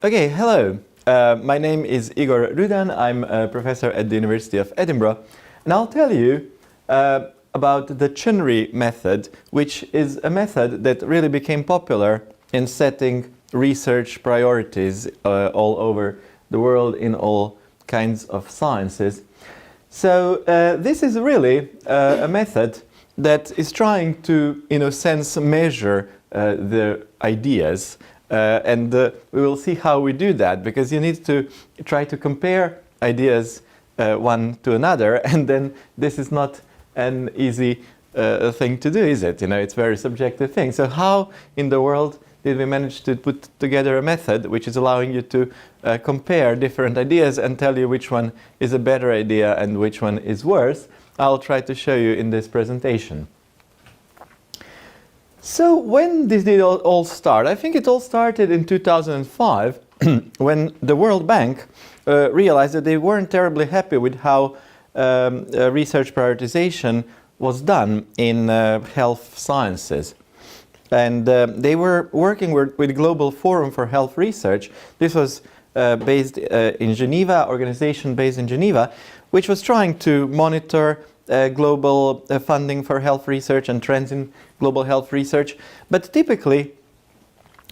Okay, hello. My name is Igor Rudan. I'm a professor at the University of Edinburgh, and I'll tell you about the CHNRI method, which is a method that really became popular in setting research priorities all over the world in all kinds of sciences. So this is really a method that is trying to, in a sense, measure the ideas. And we will see how we do that, because you need to try to compare ideas one to another, and then this is not an easy thing to do, is it? You know, it's a very subjective thing. So how in the world did we manage to put together a method which is allowing you to compare different ideas and tell you which one is a better idea and which one is worse? I'll try to show you in this presentation. So when did it all start? I think it all started in 2005 when the World Bank realized that they weren't terribly happy with how research prioritization was done in health sciences. And they were working with Global Forum for Health Research. This was based in Geneva, organization based in Geneva, which was trying to monitor global funding for health research and trends in global health research. But typically,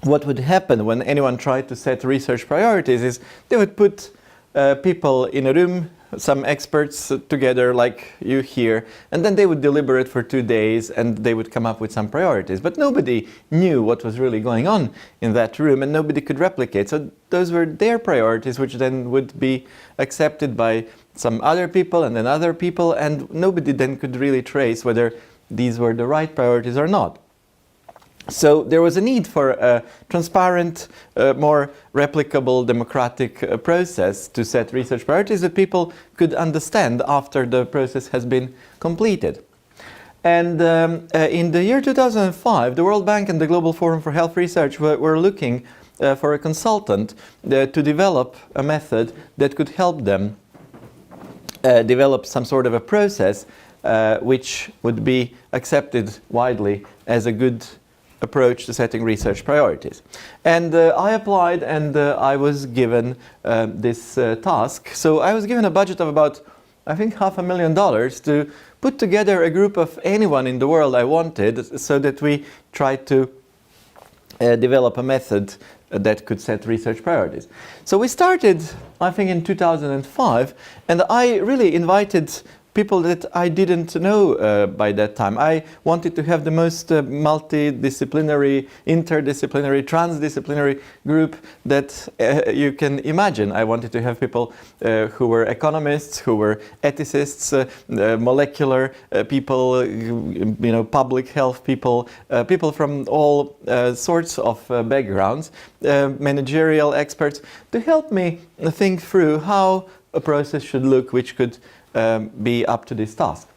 what would happen when anyone tried to set research priorities is they would put people in a room, some experts together like you here, and then they would deliberate for 2 days and they would come up with some priorities. But nobody knew what was really going on in that room, and nobody could replicate. So those were their priorities, which then would be accepted by some other people and then other people, and nobody then could really trace whether these were the right priorities or not. So there was a need for a transparent, more replicable, democratic process to set research priorities that people could understand after the process has been completed. And in the year 2005, the World Bank and the Global Forum for Health Research were looking for a consultant to develop a method that could help them develop some sort of a process which would be accepted widely as a good approach to setting research priorities. And I applied, and I was given this task. So I was given a budget of about, I think, $500,000 to put together a group of anyone in the world I wanted, so that we tried to develop a method that could set research priorities. So we started, I think, in 2005, and I really invited people that I didn't know by that time. I wanted to have the most multidisciplinary, interdisciplinary, transdisciplinary group that you can imagine. I wanted to have people who were economists, who were ethicists, molecular people, you know, public health people, people from all sorts of backgrounds, managerial experts, to help me think through how a process should look which could be up to this task.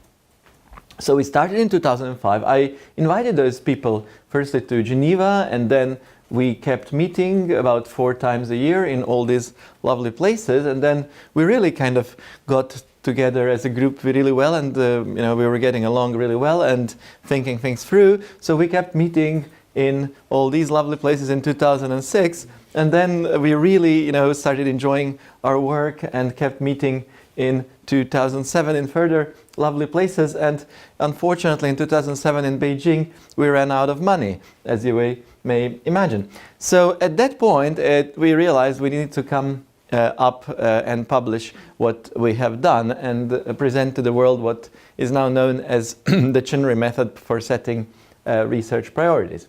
So we started in 2005. I invited those people firstly to Geneva, and then we kept meeting about 4 times a year in all these lovely places, and then we really kind of got together as a group really well, and you know, we were getting along really well and thinking things through. So we kept meeting in all these lovely places in 2006, and then we really, you know, started enjoying our work and kept meeting in 2007 in further lovely places. And unfortunately in 2007 in Beijing we ran out of money, as you may imagine. So at that point we realized we needed to come up and publish what we have done and present to the world what is now known as the CHNRI method for setting research priorities.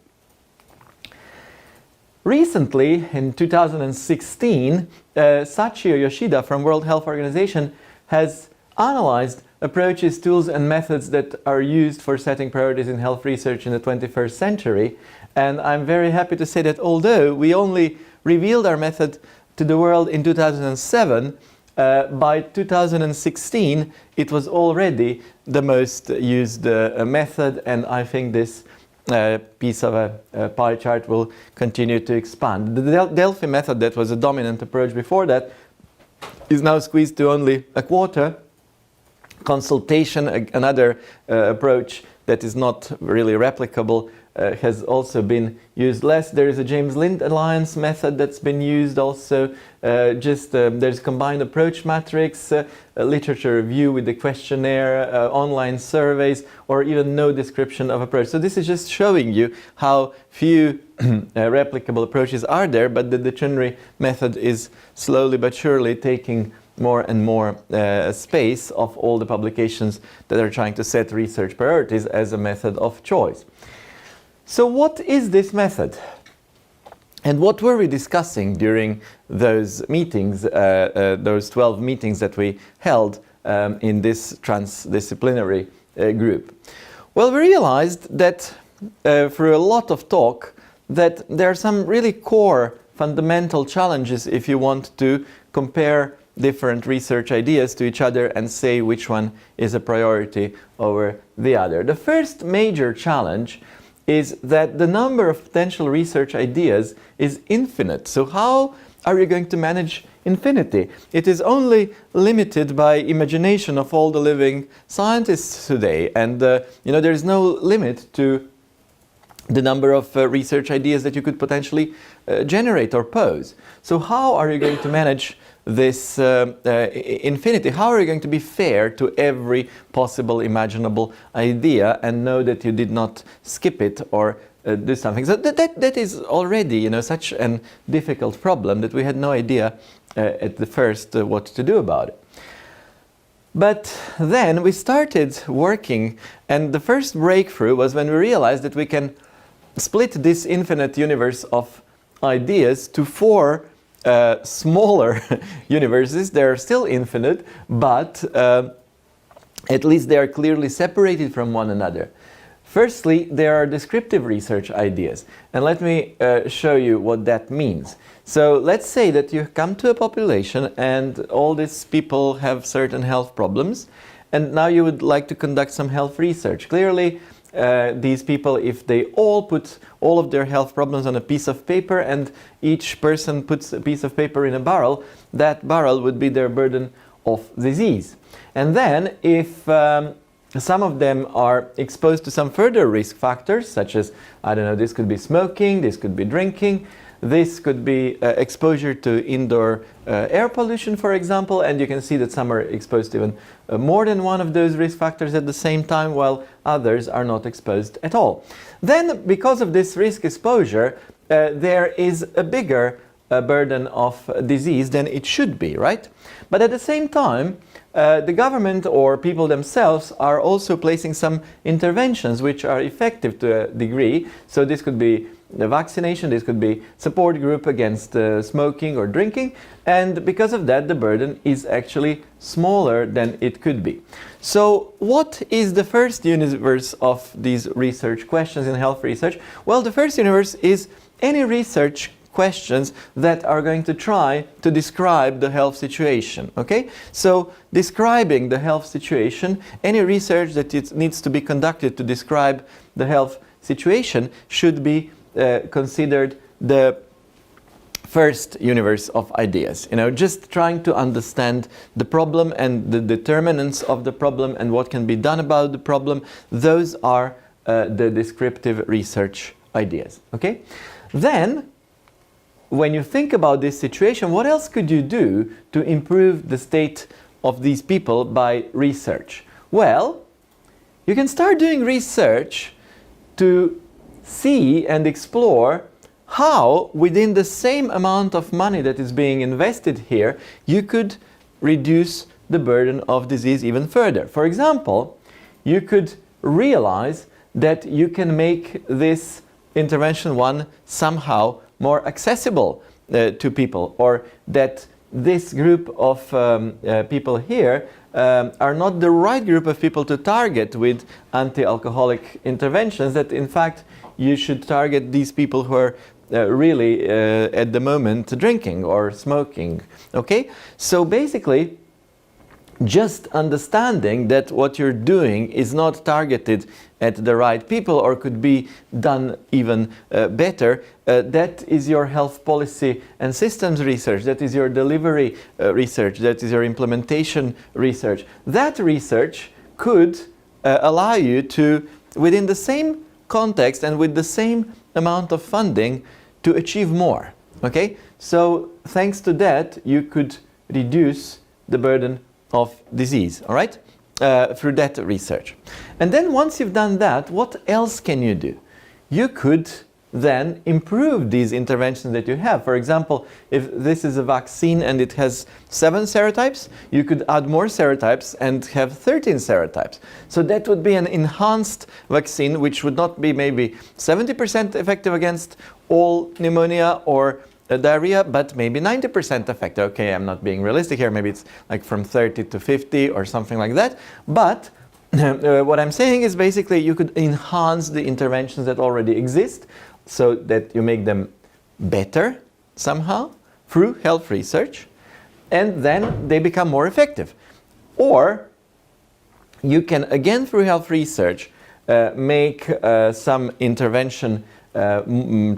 Recently, in 2016, Sachio Yoshida from World Health Organization has analyzed approaches, tools and methods that are used for setting priorities in health research in the 21st century. And I'm very happy to say that although we only revealed our method to the world in 2007, by 2016 it was already the most used method, and I think this piece of a pie chart will continue to expand. The Delphi method, that was a dominant approach before that, is now squeezed to only a quarter. Consultation, another approach that is not really replicable, has also been used less. There is a James Lind Alliance method that's been used also. There's combined approach matrix, literature review with the questionnaire, online surveys, or even no description of approach. So this is just showing you how few replicable approaches are there, but the CHNRI method is slowly but surely taking more and more space of all the publications that are trying to set research priorities as a method of choice. So what is this method? And what were we discussing during those meetings, those 12 meetings that we held in this transdisciplinary group? Well, we realized that through a lot of talk that there are some really core fundamental challenges if you want to compare different research ideas to each other and say which one is a priority over the other. The first major challenge is that the number of potential research ideas is infinite. So how are you going to manage infinity? It is only limited by imagination of all the living scientists today, and there is no limit to the number of research ideas that you could potentially generate or pose. So how are you going to manage this infinity? How are you going to be fair to every possible imaginable idea and know that you did not skip it or do something? So that is already such a difficult problem that we had no idea at the first what to do about it. But then we started working, and the first breakthrough was when we realized that we can split this infinite universe of ideas to 4 smaller universes. They are still infinite, but at least they are clearly separated from one another. Firstly, there are descriptive research ideas, and let me show you what that means. So let's say that you come to a population and all these people have certain health problems, and now you would like to conduct some health research. Clearly, these people, if they all put all of their health problems on a piece of paper and each person puts a piece of paper in a barrel, that barrel would be their burden of disease. And then if some of them are exposed to some further risk factors, such as, I don't know, this could be smoking, this could be drinking, this could be exposure to indoor air pollution, for example, and you can see that some are exposed to even more than one of those risk factors at the same time, while others are not exposed at all. Then, because of this risk exposure, there is a bigger burden of disease than it should be, right? But at the same time, the government or people themselves are also placing some interventions which are effective to a degree. So this could be the vaccination, this could be support group against smoking or drinking, and because of that the burden is actually smaller than it could be. So what is the first universe of these research questions in health research? Well, the first universe is any research questions that are going to try to describe the health situation. Okay, so describing the health situation, any research that it needs to be conducted to describe the health situation should be considered the first universe of ideas. Just trying to understand the problem and the determinants of the problem and what can be done about the problem. Those are the descriptive research ideas. Okay, then when you think about this situation, what else could you do to improve the state of these people by research? Well, you can start doing research to see and explore how, within the same amount of money that is being invested here, you could reduce the burden of disease even further. For example, you could realize that you can make this intervention one somehow more accessible to people, or that this group of people here are not the right group of people to target with anti-alcoholic interventions, that in fact you should target these people who are really at the moment drinking or smoking. Okay, so basically just understanding that what you're doing is not targeted at the right people or could be done even better, that is your health policy and systems research, that is your delivery research, that is your implementation research. That research could allow you to, within the same context and with the same amount of funding to achieve more. Okay? So thanks to that, you could reduce the burden of disease, all right? Through that research. And then once you've done that, what else can you do? You could then improve these interventions that you have. For example, if this is a vaccine and it has 7 serotypes, you could add more serotypes and have 13 serotypes. So that would be an enhanced vaccine which would not be maybe 70% effective against all pneumonia or diarrhea, but maybe 90% effective. Okay, I'm not being realistic here. Maybe it's like from 30 to 50 or something like that. But what I'm saying is basically you could enhance the interventions that already exist so that you make them better somehow through health research, and then they become more effective. Or you can, again through health research, make some intervention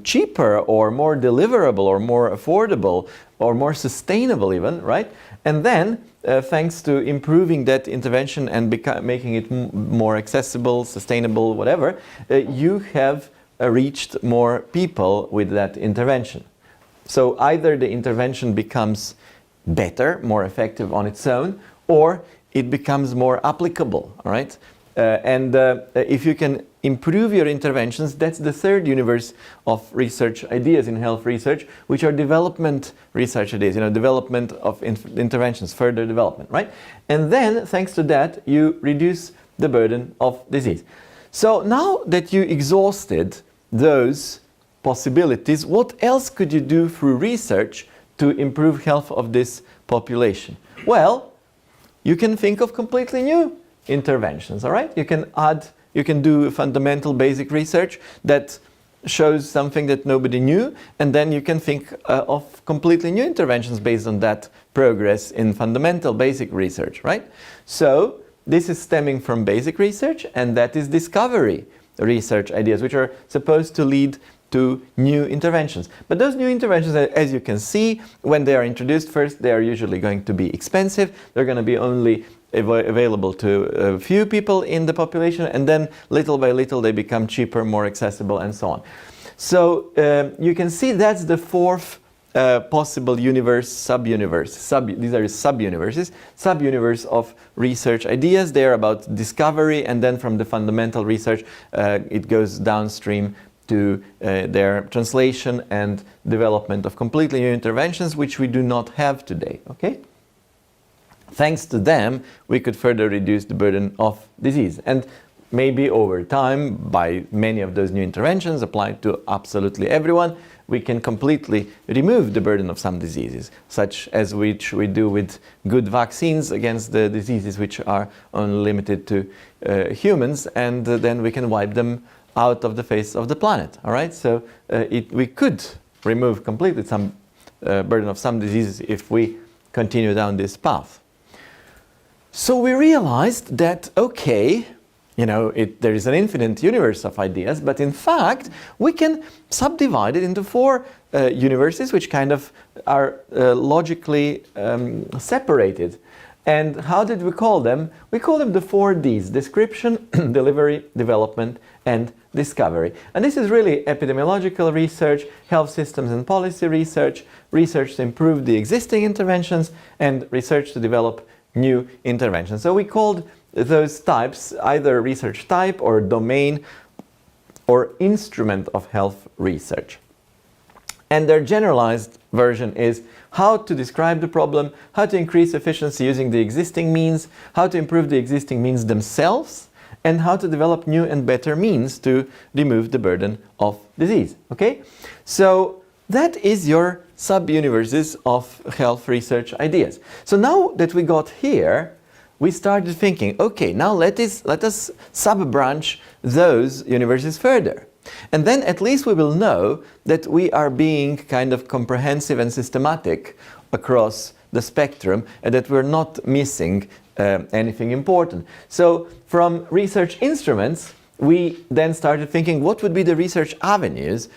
cheaper or more deliverable or more affordable or more sustainable even, right? And then thanks to improving that intervention and making it more accessible, sustainable, whatever, you have reached more people with that intervention. So either the intervention becomes better, more effective on its own, or it becomes more applicable, all right? If you can improve your interventions, that's the third universe of research ideas in health research, which are development research ideas, development of interventions, further development, right? And then, thanks to that, you reduce the burden of disease. So now that you exhausted those possibilities, what else could you do through research to improve health of this population? Well, you can think of completely new interventions, all right? You can do fundamental basic research that shows something that nobody knew, and then you can think of completely new interventions based on that progress in fundamental basic research, right? So this is stemming from basic research, and that is discovery research ideas, which are supposed to lead to new interventions. But those new interventions, as you can see, when they are introduced first, they are usually going to be expensive. They're going to be only available to a few people in the population, and then little by little they become cheaper, more accessible, and so on. So you can see that's the fourth possible universe, sub-universe. These are sub-universes. Sub-universe of research ideas. They're about discovery, and then from the fundamental research it goes downstream to their translation and development of completely new interventions, which we do not have today. Okay? Thanks to them, we could further reduce the burden of disease. And maybe over time, by many of those new interventions applied to absolutely everyone, we can completely remove the burden of some diseases, such as which we do with good vaccines against the diseases which are only limited to humans, and then we can wipe them out of the face of the planet. All right, so we could remove completely some burden of some diseases if we continue down this path. So we realized that, okay, there is an infinite universe of ideas, but in fact, we can subdivide it into 4 universes, which kind of are logically separated. And how did we call them? We call them the 4 Ds: description, delivery, development, and discovery. And this is really epidemiological research, health systems and policy research, research to improve the existing interventions, and research to develop new interventions. So we called those types either research type or domain or instrument of health research. And their generalized version is how to describe the problem, how to increase efficiency using the existing means, how to improve the existing means themselves, and how to develop new and better means to remove the burden of disease. Okay? So that is your sub-universes of health research ideas. So now that we got here, we started thinking, okay, now let us sub-branch those universes further. And then at least we will know that we are being kind of comprehensive and systematic across the spectrum, and that we're not missing anything important. So from research instruments, we then started thinking what would be the research avenues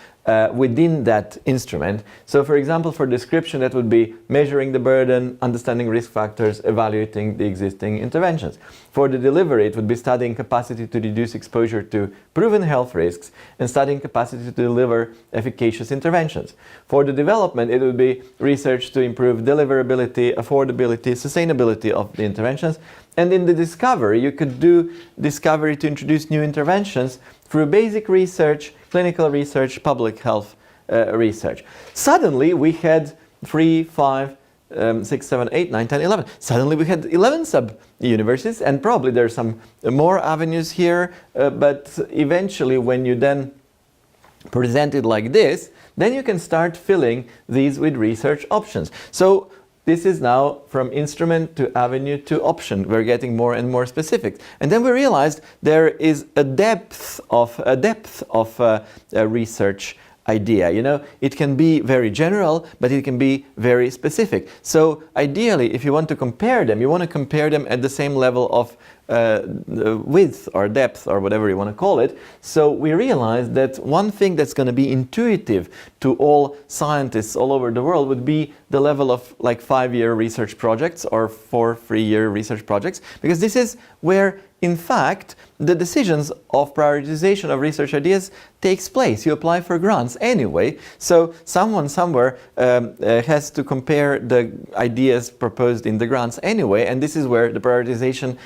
within that instrument. So for example, for description, that would be measuring the burden, understanding risk factors, evaluating the existing interventions. For the delivery, it would be studying capacity to reduce exposure to proven health risks and studying capacity to deliver efficacious interventions. For the development, it would be research to improve deliverability, affordability, sustainability of the interventions. And in the discovery, you could do discovery to introduce new interventions through basic research, clinical research, public health research. Suddenly we had 3, 5, 6, 7, 8, 9, 10, 11. Suddenly we had 11 sub-universes, and probably there are some more avenues here, but eventually when you then present it like this, then you can start filling these with research options. So this is now from instrument to avenue to option. We're getting more and more specific. And then we realized there is a depth of research idea. You know, it can be very general, but it can be very specific. So ideally, if you want to compare them, you want to compare them at the same level of width or depth or whatever you want to call it. So we realized that one thing that's going to be intuitive to all scientists all over the world would be the level of like 5-year research projects or 4 3-year research projects, because this is where in fact the decisions of prioritization of research ideas takes place. You apply for grants anyway, so someone somewhere has to compare the ideas proposed in the grants anyway, and this is where the prioritization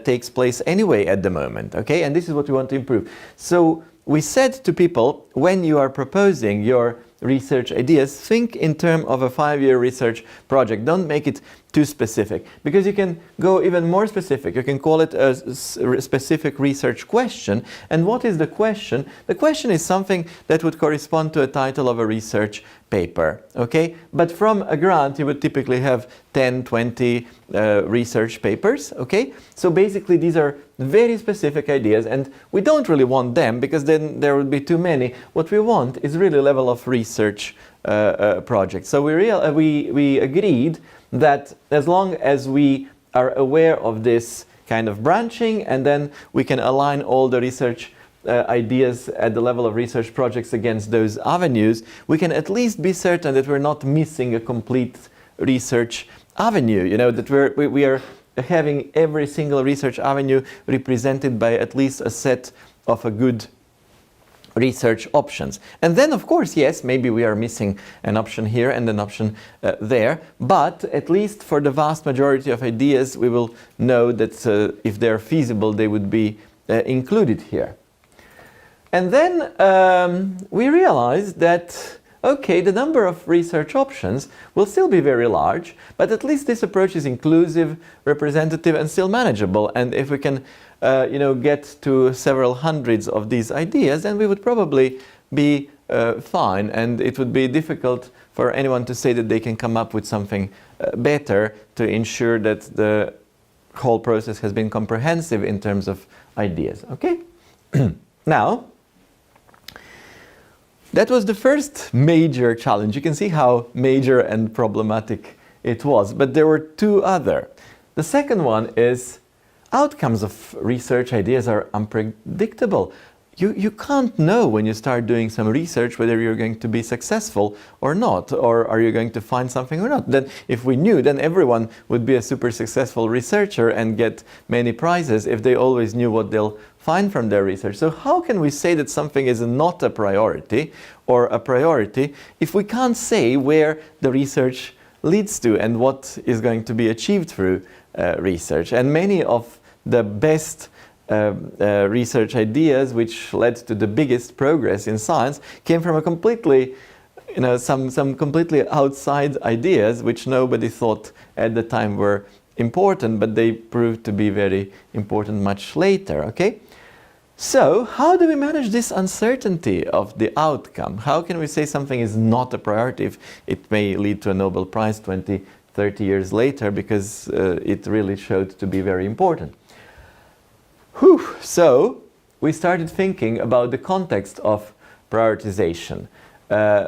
takes place anyway at the moment, okay? And this is what we want to improve. So we said to people, when you are proposing your research ideas, think in terms of a 5-year research project. Don't make it too specific, because you can go even more specific. You can call it a specific research question. And what is the question? The question is something that would correspond to a title of a research paper, okay? But from a grant, you would typically have 10, 20 research papers, okay? So basically, these are very specific ideas, and we don't really want them, because then there would be too many. What we want is really a level of research project. So we agreed that as long as we are aware of this kind of branching, and then we can align all the research ideas at the level of research projects against those avenues, we can at least be certain that we're not missing a complete research avenue, you know, that we are having every single research avenue represented by at least a set of a good research options. And then of course, yes, maybe we are missing an option here and an option there, but at least for the vast majority of ideas we will know that if they're feasible, they would be included here. And then we realized that okay, the number of research options will still be very large, but at least this approach is inclusive, representative, and still manageable. And if we can get to several hundreds of these ideas, then we would probably be fine, and it would be difficult for anyone to say that they can come up with something better to ensure that the whole process has been comprehensive in terms of ideas. Okay? Now, that was the first major challenge. You can see how major and problematic it was, but there were 2 other. The second one is outcomes of research ideas are unpredictable. You can't know when you start doing some research whether you're going to be successful or not, or are you going to find something or not. Then if we knew, then everyone would be a super successful researcher and get many prizes if they always knew what they'll find from their research. So how can we say that something is not a priority or a priority if we can't say where the research leads to and what is going to be achieved through research? And many of the best research ideas which led to the biggest progress in science came from a completely, some completely outside ideas which nobody thought at the time were important, but they proved to be very important much later, okay? So how do we manage this uncertainty of the outcome? How can we say something is not a priority if it may lead to a Nobel Prize 20, 30 years later because it really showed to be very important? So we started thinking about the context of prioritization.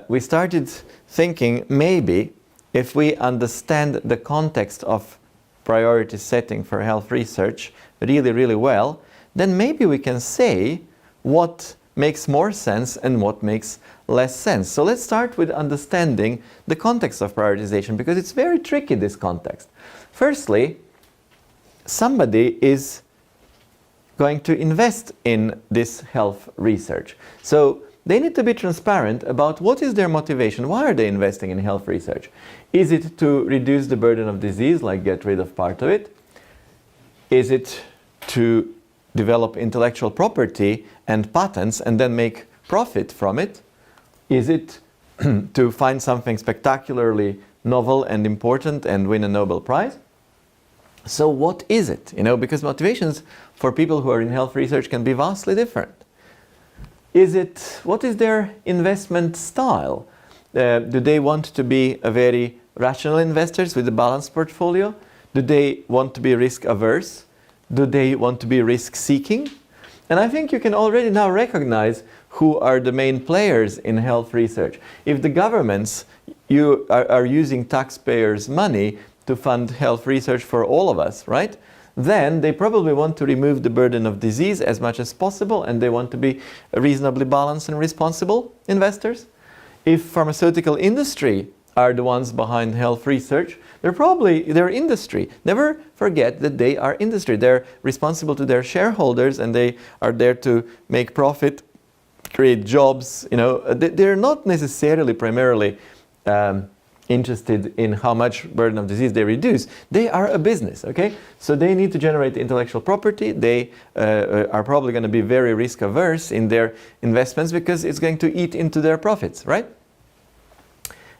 We started thinking maybe if we understand the context of priority setting for health research really, really well, then maybe we can say what makes more sense and what makes less sense. So let's start with understanding the context of prioritization, because it's very tricky, this context. Firstly, somebody is going to invest in this health research. So they need to be transparent about what is their motivation. Why are they investing in health research? Is it to reduce the burden of disease, like get rid of part of it? Is it to develop intellectual property and patents and then make profit from it? Is it to find something spectacularly novel and important and win a Nobel Prize? So what is it? You know, because motivations for people who are in health research can be vastly different. What is their investment style? Do they want to be a very rational investors with a balanced portfolio? Do they want to be risk averse? Do they want to be risk seeking? And I think you can already now recognize who are the main players in health research. If the governments are using taxpayers' money to fund health research for all of us, right? Then they probably want to remove the burden of disease as much as possible, and they want to be reasonably balanced and responsible investors. If pharmaceutical industry are the ones behind health research, they're industry. Never forget that they are industry. They're responsible to their shareholders, and they are there to make profit, create jobs. You know, they're not necessarily primarily interested in how much burden of disease they reduce. They are a business, okay? So they need to generate intellectual property. They are probably going to be very risk averse in their investments because it's going to eat into their profits, right?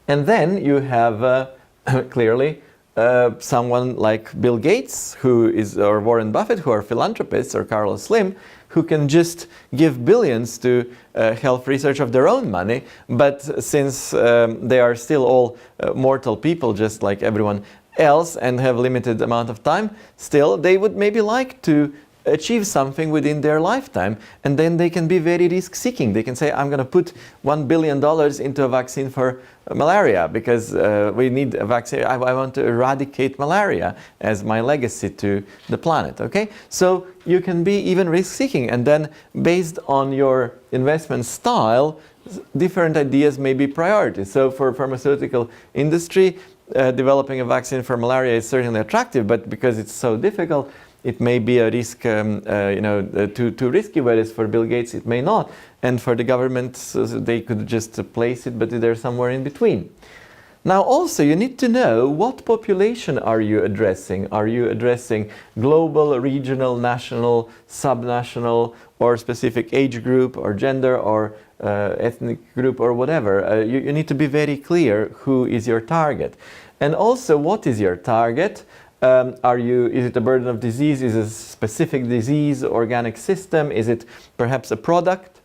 And then you have clearly someone like Bill Gates, or Warren Buffett, who are philanthropists, or Carlos Slim, who can just give billions to health research of their own money. But since they are still all mortal people, just like everyone else, and have limited amount of time, still they would maybe like to achieve something within their lifetime, and then they can be very risk-seeking. They can say, I'm going to put $1 billion into a vaccine for malaria because we need a vaccine. I want to eradicate malaria as my legacy to the planet, okay? So you can be even risk-seeking, and then based on your investment style, different ideas may be priorities. So for pharmaceutical industry, developing a vaccine for malaria is certainly attractive, but because it's so difficult, it may be a risk, too risky, whereas for Bill Gates it may not. And for the government, they could just place it, but they're somewhere in between. Now also you need to know what population are you addressing. Are you addressing global, regional, national, subnational, or specific age group, or gender, or ethnic group, or whatever? You need to be very clear who is your target. And also, what is your target? Is it a burden of disease? Is it a specific disease, organic system? Is it perhaps a product?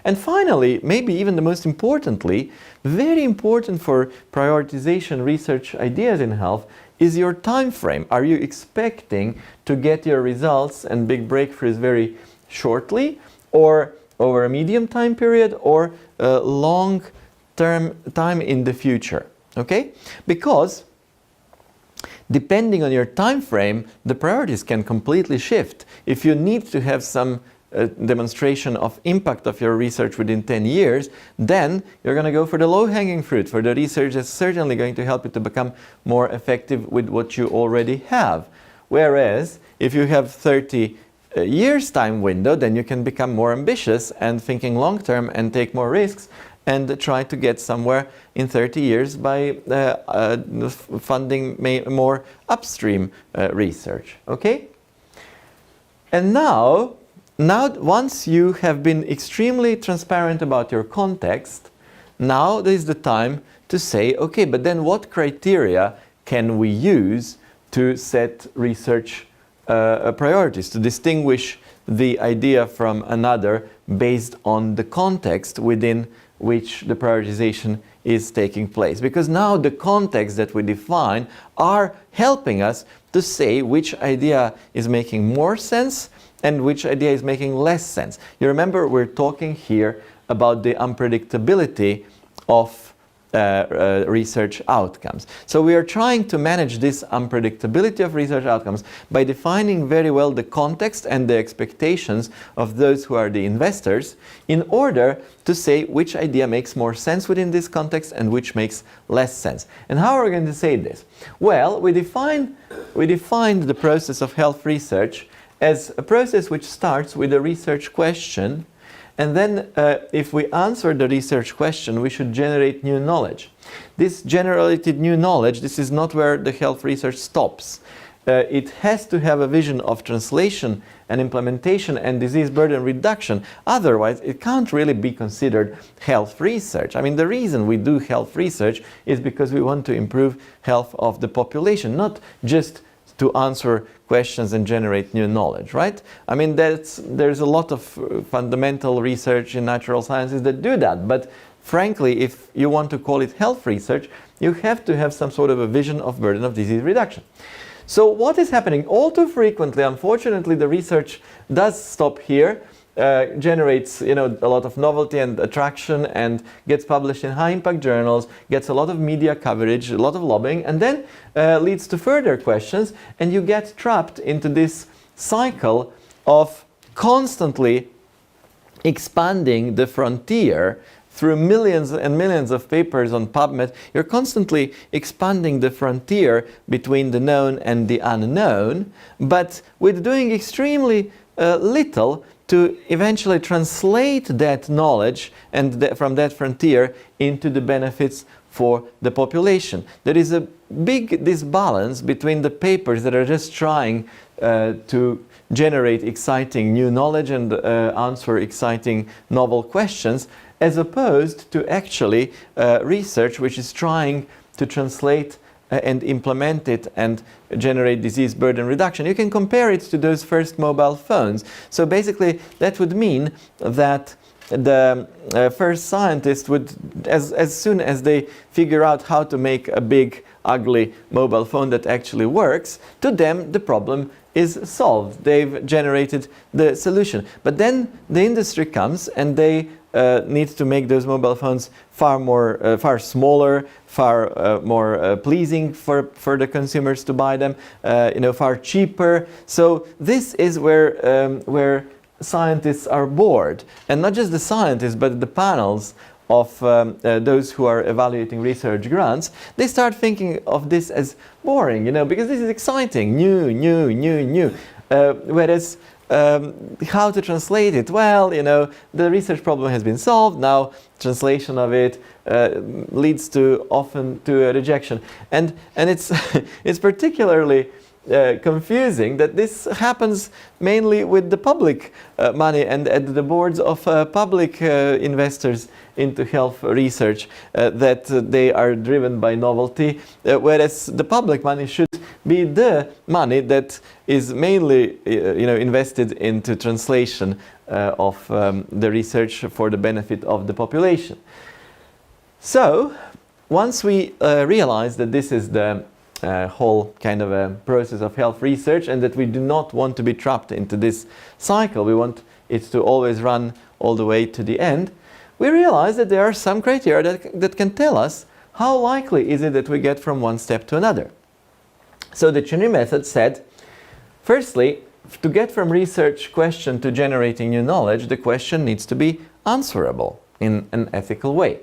And finally, maybe even the most importantly, very important for prioritization research ideas in health, is your time frame. Are you expecting to get your results and big breakthroughs very shortly, or over a medium time period, or a long term time in the future? Okay? Because depending on your time frame, the priorities can completely shift. If you need to have some demonstration of impact of your research within 10 years, then you're going to go for the low-hanging fruit, for the research that's certainly going to help you to become more effective with what you already have. Whereas, if you have 30 years time window, then you can become more ambitious and thinking long-term and take more risks, and try to get somewhere in 30 years by funding more upstream research. Okay? And now, once you have been extremely transparent about your context, now is the time to say, okay, but then what criteria can we use to set research priorities, to distinguish the idea from another based on the context within which the prioritization is taking place? Because now the context that we define are helping us to say which idea is making more sense and which idea is making less sense. You remember we're talking here about the unpredictability of research outcomes. So we are trying to manage this unpredictability of research outcomes by defining very well the context and the expectations of those who are the investors in order to say which idea makes more sense within this context and which makes less sense. And how are we going to say this? Well, we defined the process of health research as a process which starts with a research question, and then if we answer the research question, we should generate new knowledge. This generated new knowledge, this is not where the health research stops. It has to have a vision of translation and implementation and disease burden reduction. Otherwise, it can't really be considered health research. I mean, the reason we do health research is because we want to improve health of the population, not just to answer questions and generate new knowledge, right? I mean, there's a lot of fundamental research in natural sciences that do that, but frankly, if you want to call it health research, you have to have some sort of a vision of burden of disease reduction. So what is happening? All too frequently, unfortunately, the research does stop here, generates a lot of novelty and attraction and gets published in high-impact journals, gets a lot of media coverage, a lot of lobbying, and then leads to further questions, and you get trapped into this cycle of constantly expanding the frontier through millions and millions of papers on PubMed. You're constantly expanding the frontier between the known and the unknown, but with doing extremely little to eventually translate that knowledge and from that frontier into the benefits for the population. There is a big disbalance between the papers that are just trying to generate exciting new knowledge and answer exciting novel questions, as opposed to actually research which is trying to translate and implement it and generate disease burden reduction. You can compare it to those first mobile phones. So basically that would mean that the first scientists would, as soon as they figure out how to make a big ugly mobile phone that actually works, to them the problem is solved. They've generated the solution. But then the industry comes and they need to make those mobile phones far smaller, far more pleasing for the consumers to buy them, far cheaper. So this is where scientists are bored, and not just the scientists, but the panels of those who are evaluating research grants. They start thinking of this as boring, because this is exciting, new. Whereas how to translate it? Well, the research problem has been solved. Now, translation of it leads often to a rejection, and it's it's particularly confusing that this happens mainly with the public money and at the boards of public investors into health research, that they are driven by novelty, whereas the public money should be the money that is mainly invested into translation of the research for the benefit of the population. So once we realize that this is the whole kind of a process of health research and that we do not want to be trapped into this cycle, we want it to always run all the way to the end, we realize that there are some criteria that can tell us how likely is it that we get from one step to another. So the CHNRI method said, firstly, to get from research question to generating new knowledge, the question needs to be answerable in an ethical way.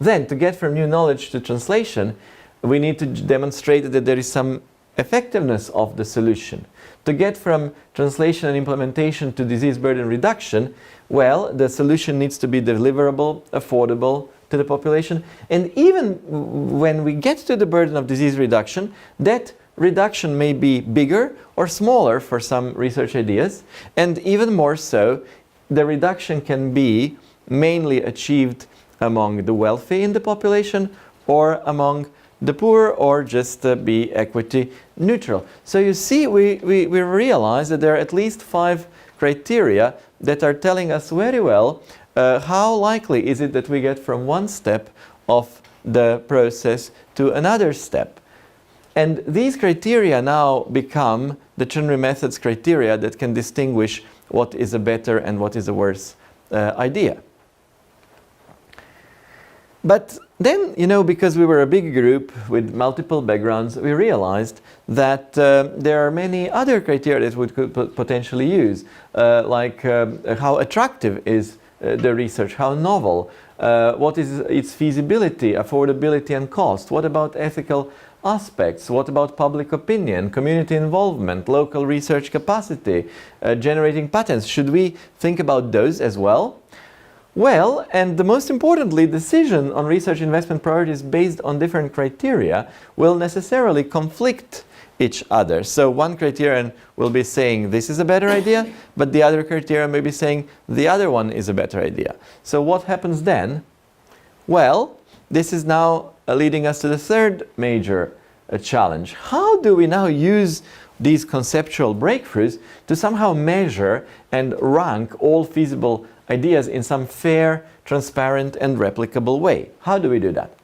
Then, to get from new knowledge to translation, we need to demonstrate that there is some effectiveness of the solution. To get from translation and implementation to disease burden reduction, well, the solution needs to be deliverable, affordable to the population. And even when we get to the burden of disease reduction, that reduction may be bigger or smaller for some research ideas. And even more so, the reduction can be mainly achieved among the wealthy in the population or among the poor, or just be equity neutral. So you see, we realize that there are at least 5 criteria that are telling us very well how likely is it that we get from one step of the process to another step. And these criteria now become the CHNRI method's criteria that can distinguish what is a better and what is a worse idea. But then, because we were a big group with multiple backgrounds, we realized that there are many other criteria that we could potentially use, like how attractive is the research, how novel, what is its feasibility, affordability and cost, what about ethical aspects, what about public opinion, community involvement, local research capacity, generating patents. Should we think about those as well? Well, and the most importantly, decision on research investment priorities based on different criteria will necessarily conflict each other. So one criterion will be saying this is a better idea, but the other criterion may be saying the other one is a better idea. So what happens then? Well, this is now leading us to the third major challenge. How do we now use these conceptual breakthroughs to somehow measure and rank all feasible ideas in some fair, transparent and replicable way? How do we do that?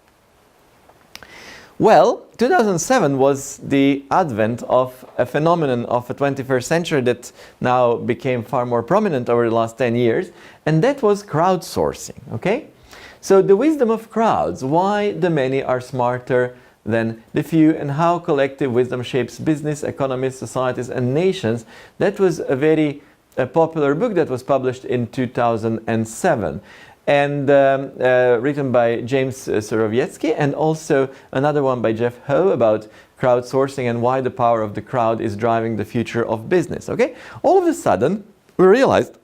Well, 2007 was the advent of a phenomenon of the 21st century that now became far more prominent over the last 10 years, and that was crowdsourcing, okay? So the wisdom of crowds, why the many are smarter than the few, and how collective wisdom shapes business, economies, societies and nations. That was a very popular book that was published in 2007 and written by James Surowiecki, and also another one by Jeff Ho about crowdsourcing and why the power of the crowd is driving the future of business. Okay, all of a sudden we realized,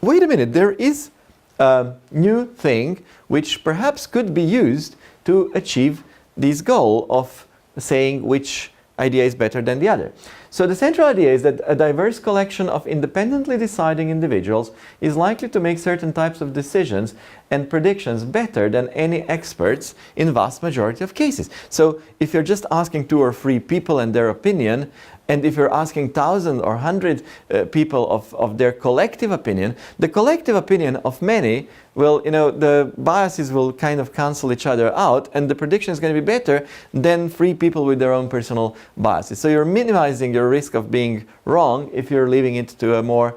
wait a minute, there is a new thing which perhaps could be used to achieve this goal of saying which idea is better than the other. So the central idea is that a diverse collection of independently deciding individuals is likely to make certain types of decisions and predictions better than any experts in vast majority of cases. So if you're just asking 2 or 3 people and their opinion, and if you're asking 1,000 or 100 people of their collective opinion, the collective opinion of many will, the biases will kind of cancel each other out, and the prediction is going to be better than 3 people with their own personal biases. So you're minimizing your risk of being wrong if you're leaving it to more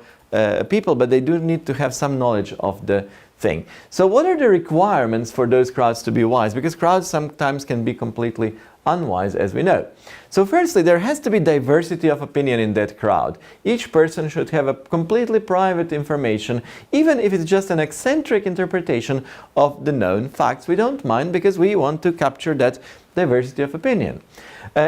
people, but they do need to have some knowledge of the thing. So what are the requirements for those crowds to be wise? Because crowds sometimes can be completely unwise, as we know. So firstly, there has to be diversity of opinion in that crowd. Each person should have a completely private information, even if it's just an eccentric interpretation of the known facts. We don't mind, because we want to capture that diversity of opinion.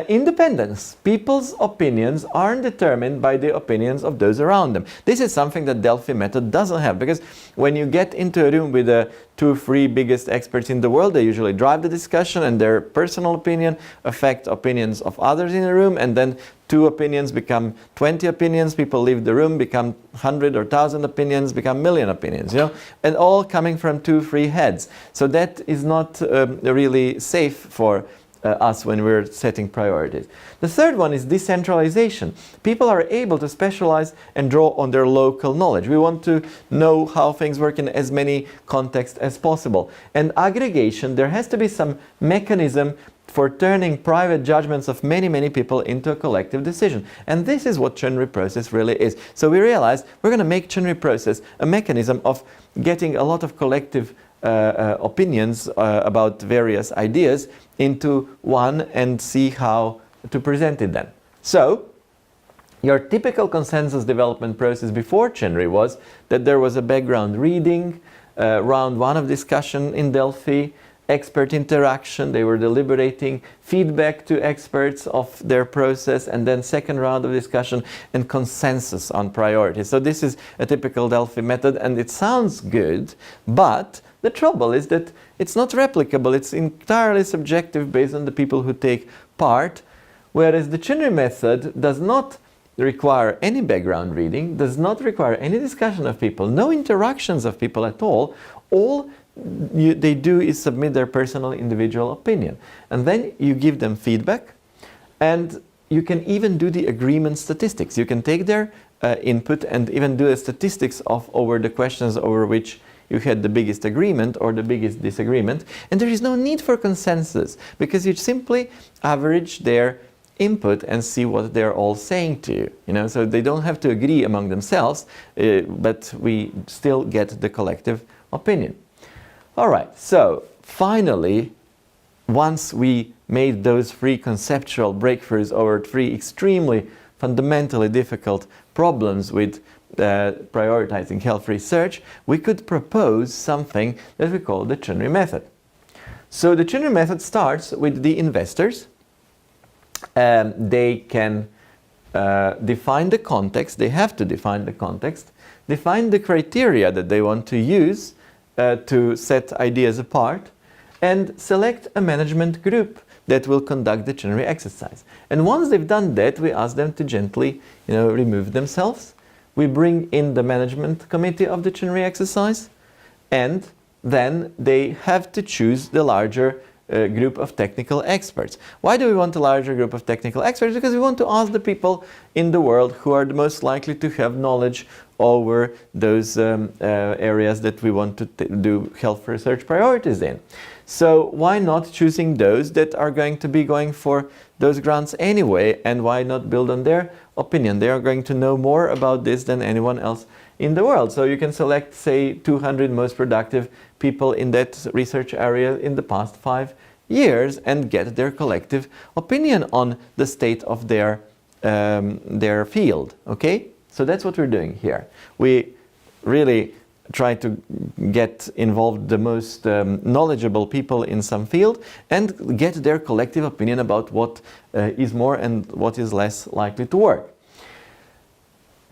Independence. People's opinions aren't determined by the opinions of those around them. This is something that Delphi method doesn't have, because when you get into a room with the 2 or 3 biggest experts in the world, they usually drive the discussion, and their personal opinion affect opinions of others in the room, and then 2 opinions become 20 opinions, people leave the room, become 100 or 1,000 opinions, become million opinions, and all coming from 2 or 3 heads. So that is not really safe for us when we're setting priorities. The third one is decentralization. People are able to specialize and draw on their local knowledge. We want to know how things work in as many contexts as possible. And aggregation, there has to be some mechanism for turning private judgments of many, many people into a collective decision. And this is what CHNRI process really is. So we realized we're going to make CHNRI process a mechanism of getting a lot of collective opinions about various ideas into one and see how to present it then. So your typical consensus development process before CHNRI was that there was a background reading, round 1 of discussion in Delphi, expert interaction, they were deliberating, feedback to experts of their process, and then second round of discussion and consensus on priorities. So this is a typical Delphi method, and it sounds good, but the trouble is that it's not replicable. It's entirely subjective based on the people who take part, whereas the CHNRI method does not require any background reading, does not require any discussion of people, no interactions of people at all. All they do is submit their personal individual opinion, and then you give them feedback, and you can even do the agreement statistics. You can take their input and even do a statistics of over the questions over which you had the biggest agreement or the biggest disagreement, and there is no need for consensus, because you simply average their input and see what they're all saying to you. So they don't have to agree among themselves, but we still get the collective opinion. All right, so finally, once we made those 3 conceptual breakthroughs over 3 extremely fundamentally difficult problems with prioritizing health research, we could propose something that we call the CHNRI method. So the CHNRI method starts with the investors. They can define the context, they have to define the context, define the criteria that they want to use to set ideas apart, and select a management group that will conduct the CHNRI exercise. And once they've done that, we ask them to gently, remove themselves. We bring in the management committee of the CHNRI exercise, and then they have to choose the larger group of technical experts. Why do we want a larger group of technical experts? Because we want to ask the people in the world who are the most likely to have knowledge over those areas that we want to do health research priorities in. So why not choosing those that are going to be going for those grants anyway, and why not build on their opinion? They are going to know more about this than anyone else in the world. So you can select, say, 200 most productive people in that research area in the past 5 years and get their collective opinion on the state of their field. Okay? So that's what we're doing here. We really try to get involved the most knowledgeable people in some field and get their collective opinion about what is more and what is less likely to work.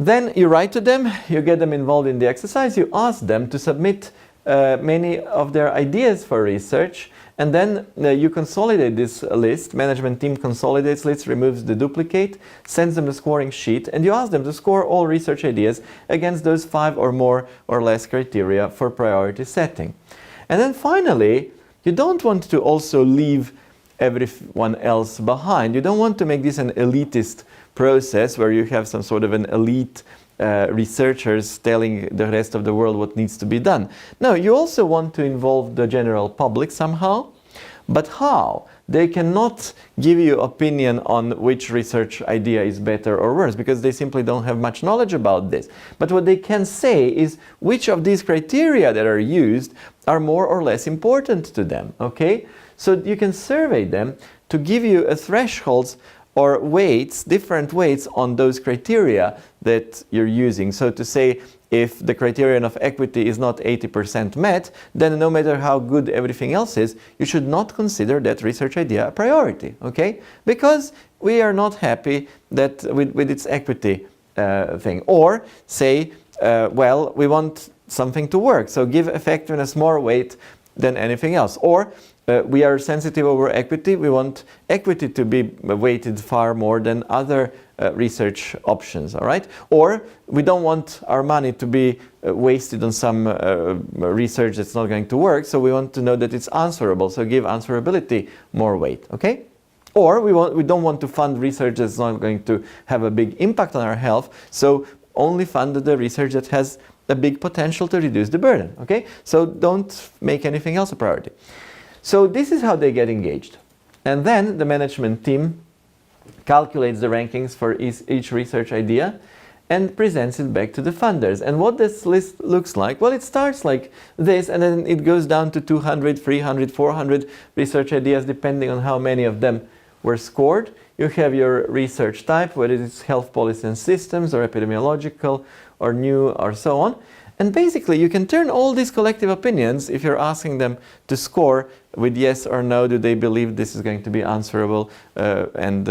Then you write to them, you get them involved in the exercise, you ask them to submit many of their ideas for research, and then you consolidate this list. Management team consolidates lists, removes the duplicate, sends them the scoring sheet, and you ask them to score all research ideas against those 5 or more or less criteria for priority setting. And then finally, you don't want to also leave everyone else behind. You don't want to make this an elitist process where you have some sort of an elite researchers telling the rest of the world what needs to be done. No, you also want to involve the general public somehow, but how? They cannot give you opinion on which research idea is better or worse, because they simply don't have much knowledge about this. But what they can say is which of these criteria that are used are more or less important to them, okay? So you can survey them to give you a thresholds or weights, different weights on those criteria that you're using. So to say, if the criterion of equity is not 80% met, then no matter how good everything else is, you should not consider that research idea a priority, okay? Because we are not happy that with its equity thing. Or say, well, we want something to work, so give effectiveness more weight than anything else. Or we are sensitive over equity. We want equity to be weighted far more than other research options, all right? Or we don't want our money to be wasted on some research that's not going to work, so we want to know that it's answerable, so give answerability more weight, okay? Or we don't want to fund research that's not going to have a big impact on our health, so only fund the research that has a big potential to reduce the burden, okay? So don't make anything else a priority. So this is how they get engaged. And then the management team calculates the rankings for each research idea and presents it back to the funders. And what this list looks like, well, it starts like this, and then it goes down to 200, 300, 400 research ideas, depending on how many of them were scored. You have your research type, whether it's health policy and systems, or epidemiological, or new, or so on. And basically, you can turn all these collective opinions, if you're asking them to score with yes or no, do they believe this is going to be answerable, and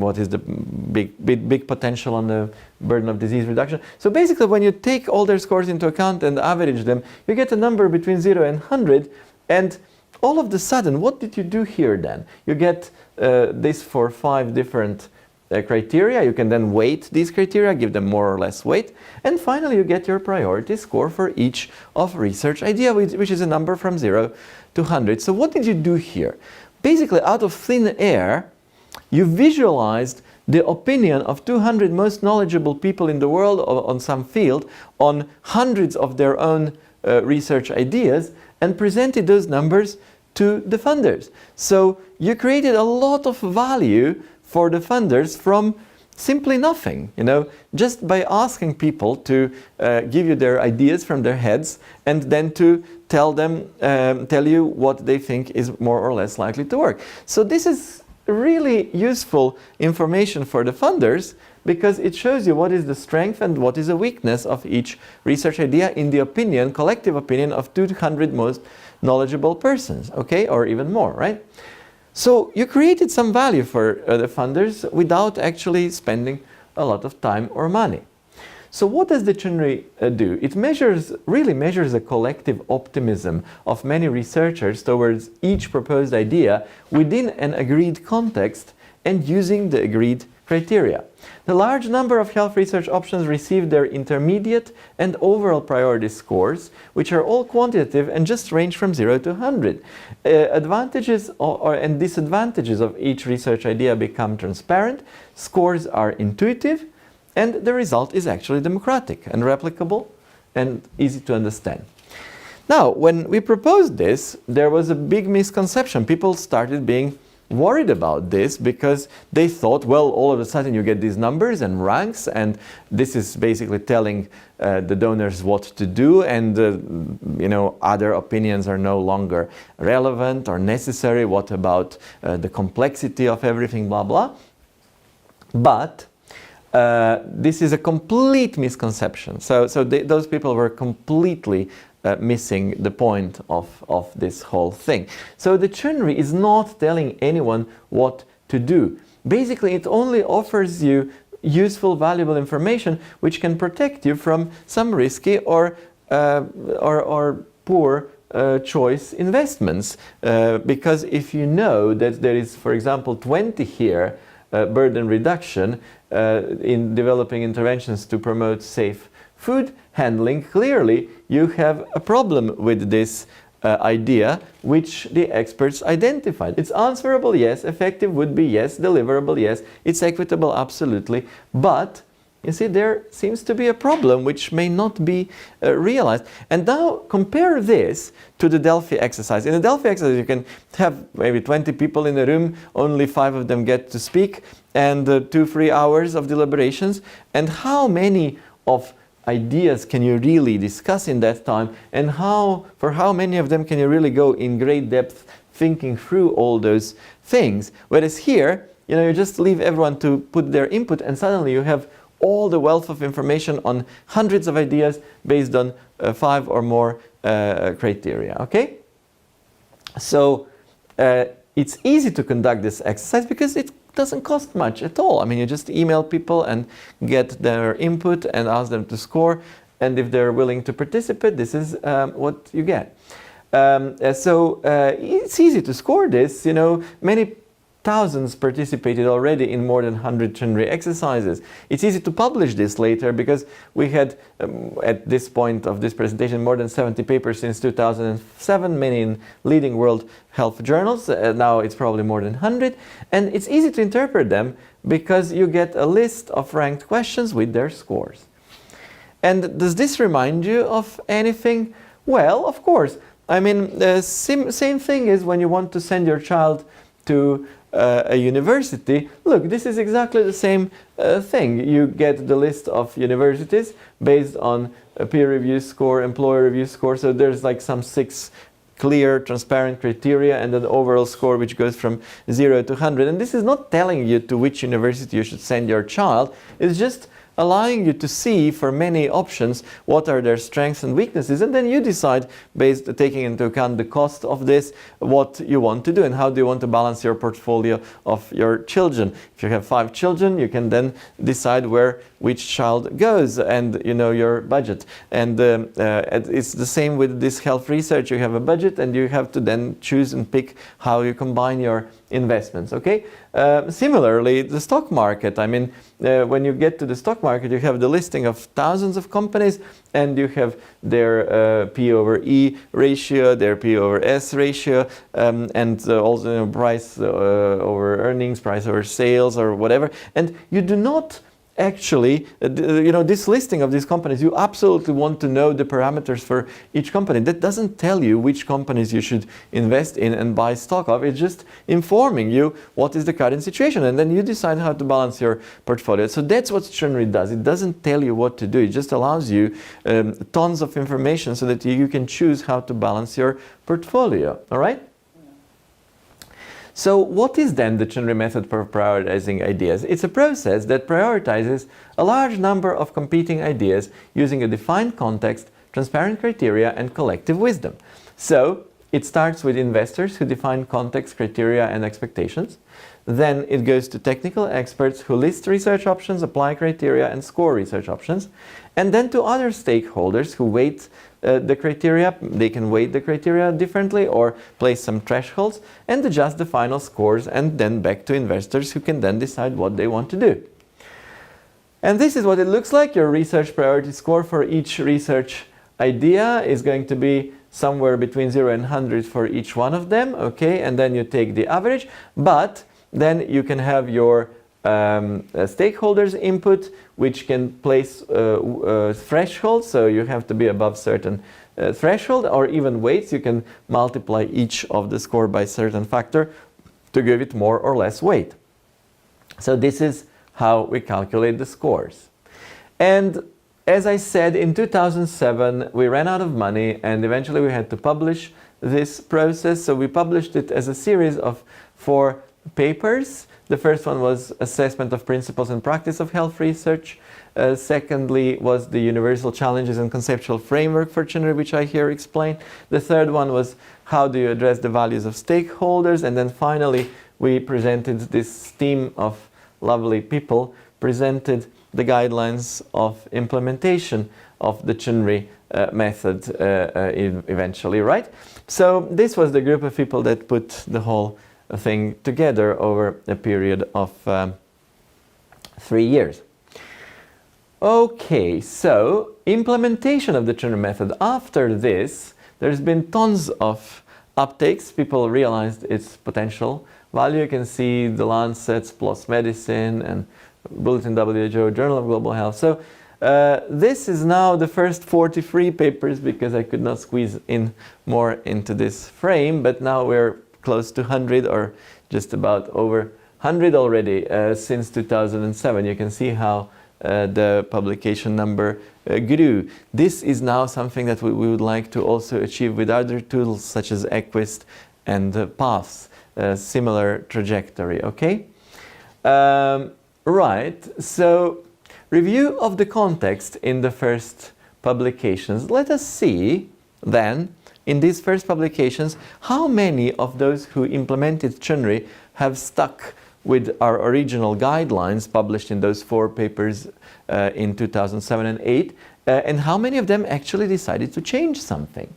what is the big potential on the burden of disease reduction. So basically, when you take all their scores into account and average them, you get a number between 0 and 100, and all of a sudden, what did you do here then? You get this for 5 different criteria. You can then weight these criteria, give them more or less weight, and finally you get your priority score for each of research idea, which is a number from 0 to 100. So what did you do here? Basically, out of thin air, you visualized the opinion of 200 most knowledgeable people in the world on some field on hundreds of their own research ideas, and presented those numbers to the funders. So you created a lot of value for the funders from simply nothing, just by asking people to give you their ideas from their heads, and then to tell you what they think is more or less likely to work. So this is really useful information for the funders, because it shows you what is the strength and what is the weakness of each research idea in the opinion, collective opinion of 200 most knowledgeable persons, okay, or even more, right? So you created some value for the funders without actually spending a lot of time or money. So what does the CHNRI do? It really measures the collective optimism of many researchers towards each proposed idea within an agreed context and using the agreed criteria. The large number of health research options receive their intermediate and overall priority scores, which are all quantitative and just range from 0 to 100. Advantages and disadvantages of each research idea become transparent, scores are intuitive, and the result is actually democratic and replicable and easy to understand. Now, when we proposed this, there was a big misconception. People started being worried about this because they thought, well, all of a sudden you get these numbers and ranks, and this is basically telling the donors what to do, and other opinions are no longer relevant or necessary. What about the complexity of everything, blah blah. But this is a complete misconception. So those people were completely missing the point of this whole thing. So the CHNRI is not telling anyone what to do. Basically, it only offers you useful, valuable information which can protect you from some risky or poor choice investments. Because if you know that there is, for example, 20 here, burden reduction in developing interventions to promote safe food handling, clearly you have a problem with this idea which the experts identified. It's answerable, yes. Effective would be yes. Deliverable, yes. It's equitable, absolutely. But you see, there seems to be a problem which may not be realized. And now compare this to the Delphi exercise. In the Delphi exercise, you can have maybe 20 people in the room, only 5 of them get to speak, and 2-3 hours of deliberations. And how many of ideas can you really discuss in that time, and for how many of them can you really go in great depth thinking through all those things? Whereas here, you just leave everyone to put their input, and suddenly you have all the wealth of information on hundreds of ideas based on 5 or more criteria, okay? So it's easy to conduct this exercise because it doesn't cost much at all. I mean, you just email people and get their input and ask them to score, and if they're willing to participate, this is what you get. So it's easy to score this. Many thousands participated already in more than 100 CHNRI exercises. It's easy to publish this later because we had, at this point of this presentation, more than 70 papers since 2007, many in leading world health journals. Now it's probably more than 100. And it's easy to interpret them because you get a list of ranked questions with their scores. And does this remind you of anything? Well, of course. I mean, the same thing is when you want to send your child to a university. Look, this is exactly the same thing. You get the list of universities based on a peer review score, employer review score. So there's like some 6 clear, transparent criteria, and an overall score which goes from 0 to 100. And this is not telling you to which university you should send your child. It's just allowing you to see for many options what are their strengths and weaknesses, and then you decide, taking into account the cost of this, what you want to do and how do you want to balance your portfolio of your children. If you have 5 children, you can then decide which child goes, and your budget. And it's the same with this health research. You have a budget and you have to then choose and pick how you combine your investments, okay? Similarly, the stock market. I mean, when you get to the stock market, you have the listing of thousands of companies, and you have their P over E ratio, their P over S ratio, and also price over earnings, price over sales, or whatever. And you do not actually, this listing of these companies, you absolutely want to know the parameters for each company. That doesn't tell you which companies you should invest in and buy stock of. It's just informing you what is the current situation, and then you decide how to balance your portfolio. So that's what CHNRI does. It doesn't tell you what to do. It just allows you tons of information so that you can choose how to balance your portfolio. All right? So what is then the CHNRI method for prioritizing ideas? It's a process that prioritizes a large number of competing ideas using a defined context, transparent criteria, and collective wisdom. So it starts with investors who define context, criteria, and expectations. Then it goes to technical experts who list research options, apply criteria, and score research options. And then to other stakeholders who weight the criteria. They can weight the criteria differently or place some thresholds and adjust the final scores, and then back to investors who can then decide what they want to do. And this is what it looks like. Your research priority score for each research idea is going to be somewhere between 0 and 100 for each one of them, okay? And then you take the average, but then you can have your stakeholders input, which can place thresholds, so you have to be above certain threshold, or even weights. You can multiply each of the score by a certain factor to give it more or less weight. So this is how we calculate the scores. And as I said, in 2007 we ran out of money, and eventually we had to publish this process. So we published it as a series of 4 papers. The first one was Assessment of Principles and Practice of Health Research. Secondly was the Universal Challenges and Conceptual Framework for CHNRI, which I here explained. The third one was How do you address the values of stakeholders? And then finally we presented this team of lovely people, presented the guidelines of implementation of the CHNRI method eventually, right? So this was the group of people that put the whole thing together over a period of 3 years. Okay, so implementation of the CHNRI method. After this, there's been tons of uptakes. People realized its potential value. You can see the Lancet's, PLOS Medicine, and Bulletin WHO, Journal of Global Health. So this is now the first 43 papers, because I could not squeeze in more into this frame, but now we're close to 100, or just about over 100 already since 2007. You can see how the publication number grew. This is now something that we would like to also achieve with other tools such as Equist and PATHS, similar trajectory, okay? Right, so review of the context in the first publications. Let us see then, in these first publications, how many of those who implemented CHNRI have stuck with our original guidelines published in those 4 papers in 2007 and 2008, and how many of them actually decided to change something.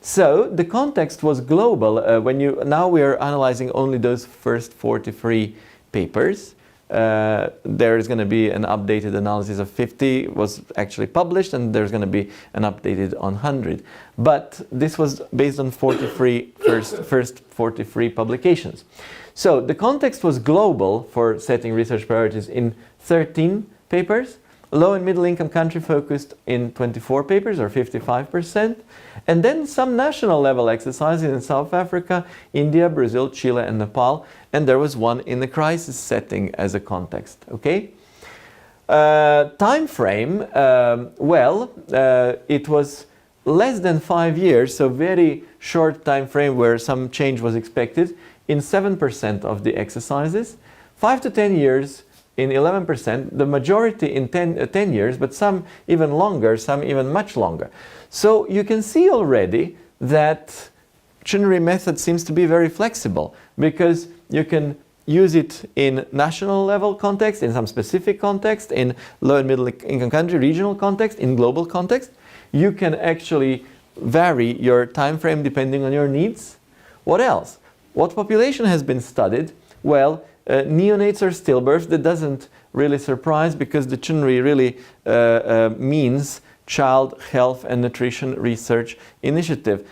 So the context was global. Now we are analyzing only those first 43 papers. There is going to be an updated analysis of 50 was actually published, and there's going to be an updated on 100. But this was based on first 43 publications. So the context was global for setting research priorities in 13 papers. Low and middle income country focused in 24 papers, or 55%. And then some national level exercises in South Africa, India, Brazil, Chile, and Nepal. And there was one in the crisis setting as a context, okay? Time frame, it was less than 5 years, so very short time frame where some change was expected in 7% of the exercises. 5 to 10 years in 11%, the majority in 10 years, but some even longer, some even much longer. So you can see already that CHNRI method seems to be very flexible, because you can use it in national level context, in some specific context, in low and middle income country, regional context, in global context. You can actually vary your time frame depending on your needs. What else? What population has been studied? Well, neonates or stillbirths. That doesn't really surprise, because the CHNRI really means Child Health and Nutrition Research Initiative,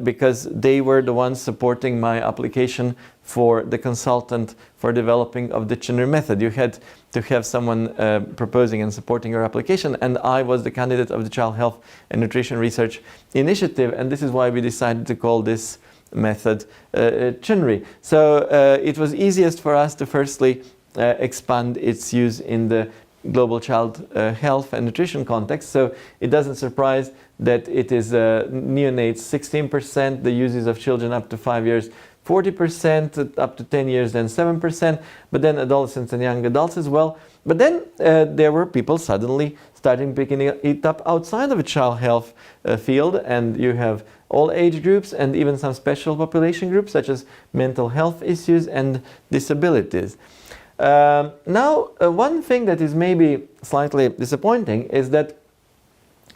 because they were the ones supporting my application for the consultant for developing of the CHNRI method. You had to have someone proposing and supporting your application, and I was the candidate of the Child Health and Nutrition Research Initiative, and this is why we decided to call this method CHNRI. So it was easiest for us to firstly expand its use in the global child health and nutrition context. So it doesn't surprise that it is neonates 16%, the uses of children up to 5 years 40%, up to 10 years then 7%, but then adolescents and young adults as well. But then there were people suddenly starting picking it up outside of a child health field, and you have all age groups and even some special population groups such as mental health issues and disabilities. Now, one thing that is maybe slightly disappointing is that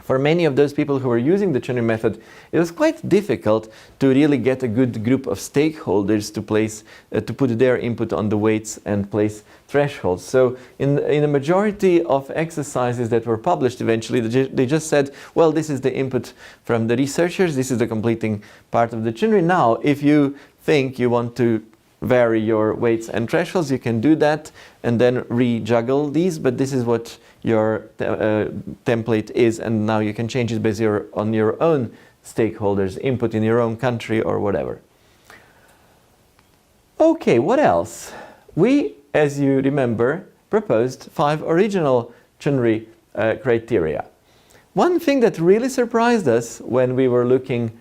for many of those people who were using the CHNRI method, it was quite difficult to really get a good group of stakeholders to place, to put their input on the weights and place thresholds. So in a majority of exercises that were published eventually, they just said, well, this is the input from the researchers, this is the completing part of the CHNRI. Now, if you think you want to vary your weights and thresholds, you can do that and then rejuggle these, but this is what your template is, and now you can change it based on your own stakeholders' input in your own country or whatever. Okay, what else? We, as you remember, proposed 5 original CHNRI criteria. One thing that really surprised us when we were looking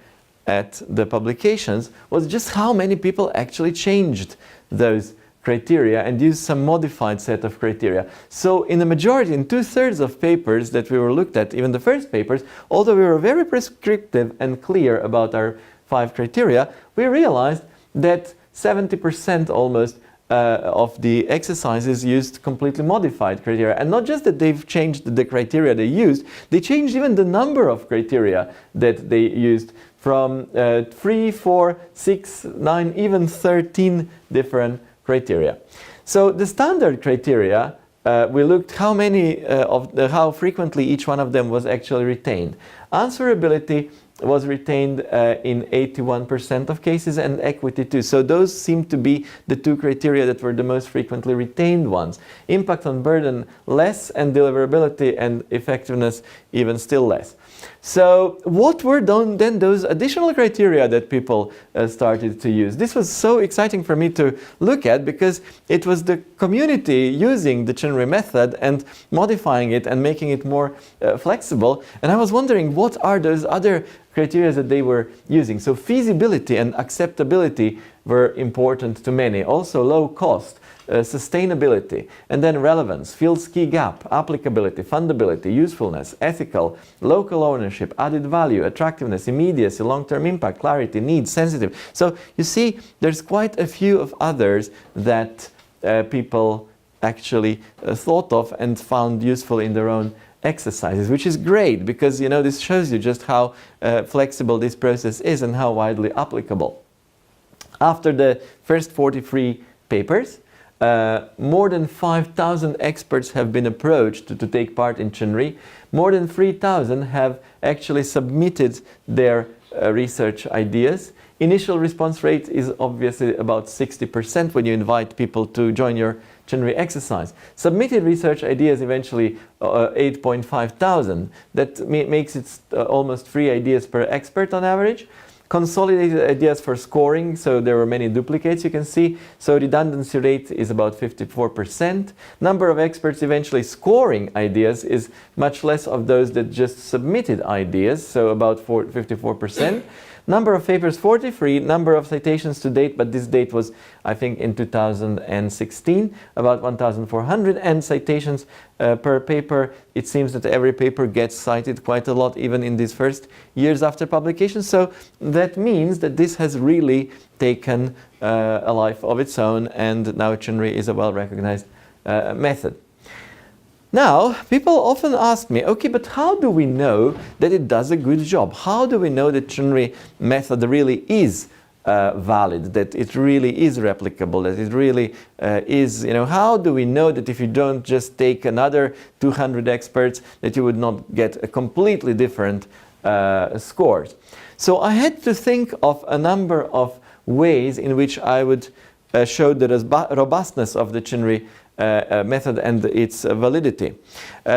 at the publications was just how many people actually changed those criteria and used some modified set of criteria. So in the majority, in 2/3 of papers that we were looked at, even the first papers, although we were very prescriptive and clear about our 5 criteria, we realized that 70% almost of the exercises used completely modified criteria. And not just that they've changed the criteria they used, they changed even the number of criteria that they used from 3, 4, 6, 9, even 13 different criteria. So the standard criteria, we looked how frequently each one of them was actually retained. Answerability was retained in 81% of cases, and equity too. So those seem to be the 2 criteria that were the most frequently retained ones. Impact on burden less, and deliverability and effectiveness even still less. So what were then those additional criteria that people started to use? This was so exciting for me to look at, because it was the community using the CHNRI method and modifying it and making it more flexible. And I was wondering, what are those other criteria that they were using? So feasibility and acceptability were important to many. Also low cost, sustainability, and then relevance, fields key gap, applicability, fundability, usefulness, ethical, local ownership, added value, attractiveness, immediacy, long-term impact, clarity, needs, sensitive. So you see, there's quite a few of others that people actually thought of and found useful in their own exercises, which is great, because this shows you just how flexible this process is and how widely applicable. After the first 43 papers, more than 5,000 experts have been approached to take part in CHNRI. More than 3,000 have actually submitted their research ideas. Initial response rate is obviously about 60% when you invite people to join your CHNRI exercise. Submitted research ideas eventually 8,500. That makes it almost 3 ideas per expert on average. Consolidated ideas for scoring, so there were many duplicates, you can see. So redundancy rate is about 54%. Number of experts eventually scoring ideas is much less of those that just submitted ideas, so about 54%. Number of papers 43, number of citations to date, but this date was, I think, in 2016, about 1,400, and citations per paper. It seems that every paper gets cited quite a lot, even in these first years after publication. So that means that this has really taken a life of its own, and now CHNRI is a well-recognized method. Now, people often ask me, okay, but how do we know that it does a good job? How do we know that CHNRI method really is valid, that it really is replicable, that it really is, how do we know that if you don't just take another 200 experts, that you would not get a completely different scores? So I had to think of a number of ways in which I would showed the robustness of the CHNRI method and its validity.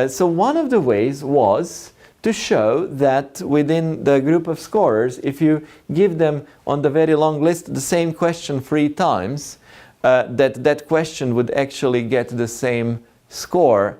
So one of the ways was to show that within the group of scorers, if you give them on the very long list the same question 3 times, that question would actually get the same score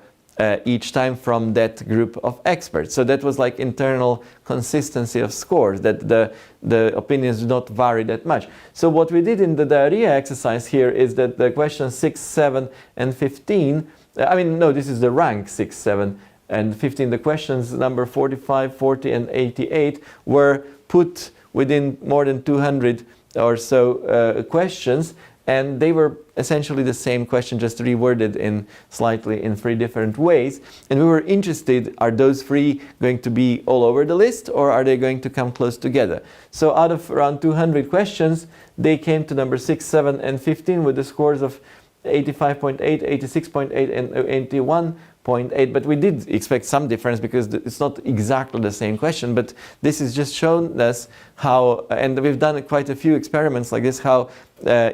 each time from that group of experts. So that was like internal consistency of scores, that the opinions do not vary that much. So what we did in the diarrhea exercise here is that the questions 6, 7, and 15, this is the rank 6, 7, and 15. The questions number 45, 40, and 88 were put within more than 200 or so questions, and they were essentially the same question, just reworded slightly in 3 different ways. And we were interested, are those 3 going to be all over the list, or are they going to come close together? So out of around 200 questions, they came to number 6, 7, and 15 with the scores of 85.8, 86.8, and 81.8. But we did expect some difference because it's not exactly the same question, but this is just shown us how, and we've done quite a few experiments like this, how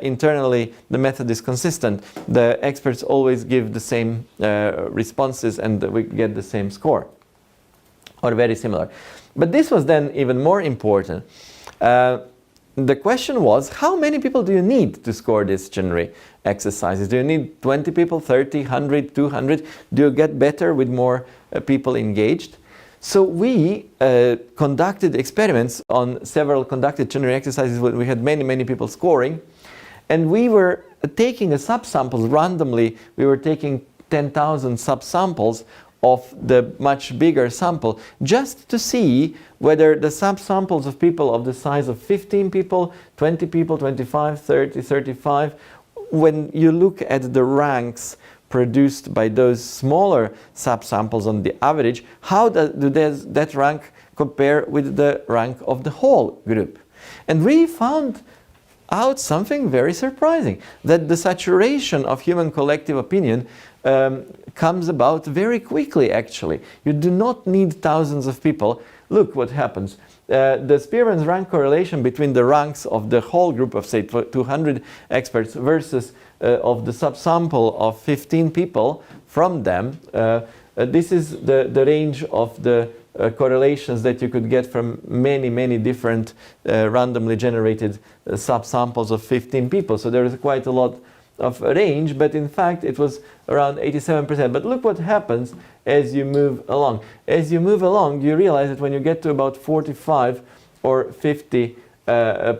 internally the method is consistent. The experts always give the same responses and we get the same score, or very similar. But this was then even more important. The question was, how many people do you need to score this CHNRI exercises? Do you need 20 people, 30, 100, 200? Do you get better with more people engaged? So we conducted experiments on several conducted CHNRI exercises when we had many people scoring. And we were taking a subsamples randomly. We were taking 10,000 subsamples of the much bigger sample, just to see whether the subsamples of people of the size of 15 people, 20 people, 25, 30, 35, when you look at the ranks produced by those smaller subsamples on the average, how does that rank compare with the rank of the whole group? And we found out something very surprising, that the saturation of human collective opinion comes about very quickly, actually. You do not need thousands of people. Look what happens. The Spearman's rank correlation between the ranks of the whole group of, say, 200 experts versus of the subsample of 15 people from them, this is the range of the correlations that you could get from many different randomly generated subsamples of 15 people. So there is quite a lot of range, but in fact it was around 87%. But look what happens as you move along. As you move along, you realize that when you get to about 45 or 50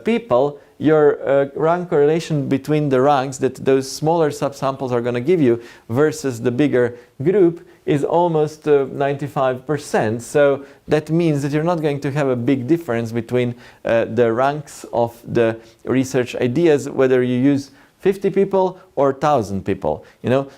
people, your rank correlation between the ranks that those smaller subsamples are going to give you versus the bigger group is almost 95%. So that means that you're not going to have a big difference between the ranks of the research ideas, whether you use 50 people or 1,000 people,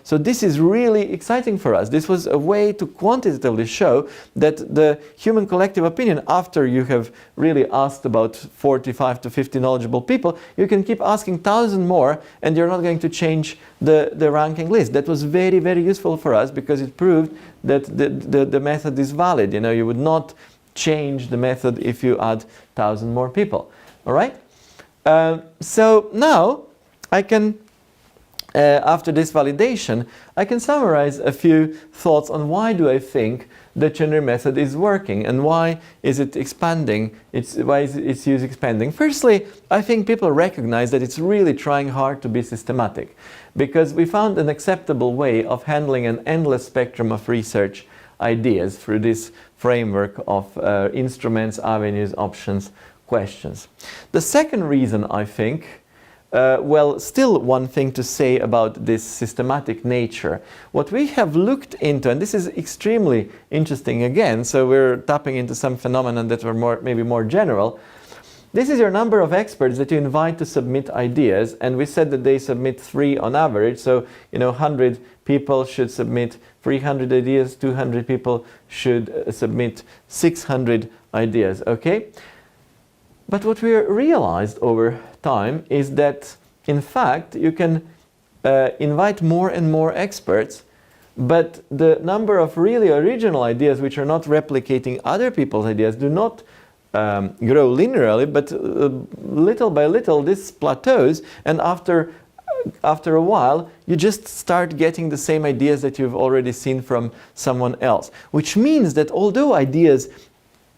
So this is really exciting for us. This was a way to quantitatively show that the human collective opinion, after you have really asked about 45 to 50 knowledgeable people, you can keep asking 1,000 more and you're not going to change the ranking list. That was very useful for us because it proved that the method is valid. You would not change the method if you add 1,000 more people. All right? So now, I can, after this validation, I can summarize a few thoughts on why do I think the CHNRI method is working and why is it expanding, why is its use expanding. Firstly, I think people recognize that it's really trying hard to be systematic because we found an acceptable way of handling an endless spectrum of research ideas through this framework of instruments, avenues, options, questions. The second reason I think, still one thing to say about this systematic nature. What we have looked into, and this is extremely interesting again, so we're tapping into some phenomena that were maybe more general. This is your number of experts that you invite to submit ideas, and we said that they submit 3 on average, so 100 people should submit 300 ideas, 200 people should submit 600 ideas, okay? But what we realized over time is that, in fact, you can invite more and more experts, but the number of really original ideas which are not replicating other people's ideas do not grow linearly, but little by little this plateaus, and after after a while, you just start getting the same ideas that you've already seen from someone else. Which means that although ideas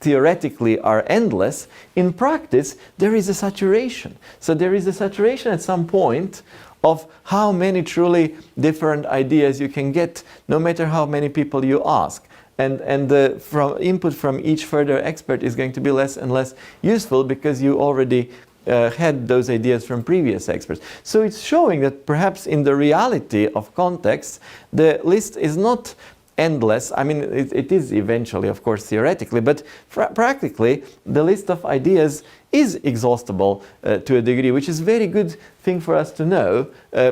theoretically are endless, in practice there is a saturation. So there is a saturation at some point of how many truly different ideas you can get, no matter how many people you ask. And the input from each further expert is going to be less and less useful because you already had those ideas from previous experts. So it's showing that perhaps in the reality of context, the list is not endless. I mean, it is eventually, of course, theoretically, but practically the list of ideas is exhaustible to a degree, which is a very good thing for us to know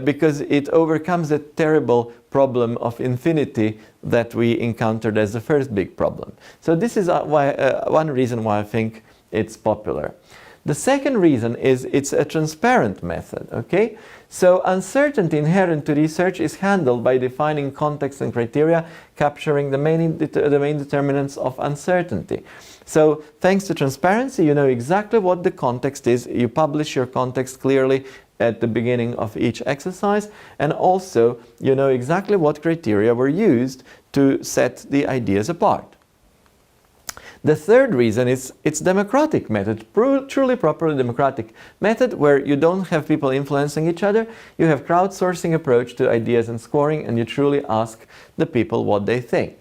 because it overcomes the terrible problem of infinity that we encountered as the first big problem. So this is one reason why I think it's popular. The second reason is it's a transparent method, okay? So uncertainty inherent to research is handled by defining context and criteria, capturing the main determinants of uncertainty. So thanks to transparency, you know exactly what the context is. You publish your context clearly at the beginning of each exercise, and also you know exactly what criteria were used to set the ideas apart. The third reason is it's democratic method, truly properly democratic method where you don't have people influencing each other. You have crowdsourcing approach to ideas and scoring, and you truly ask the people what they think.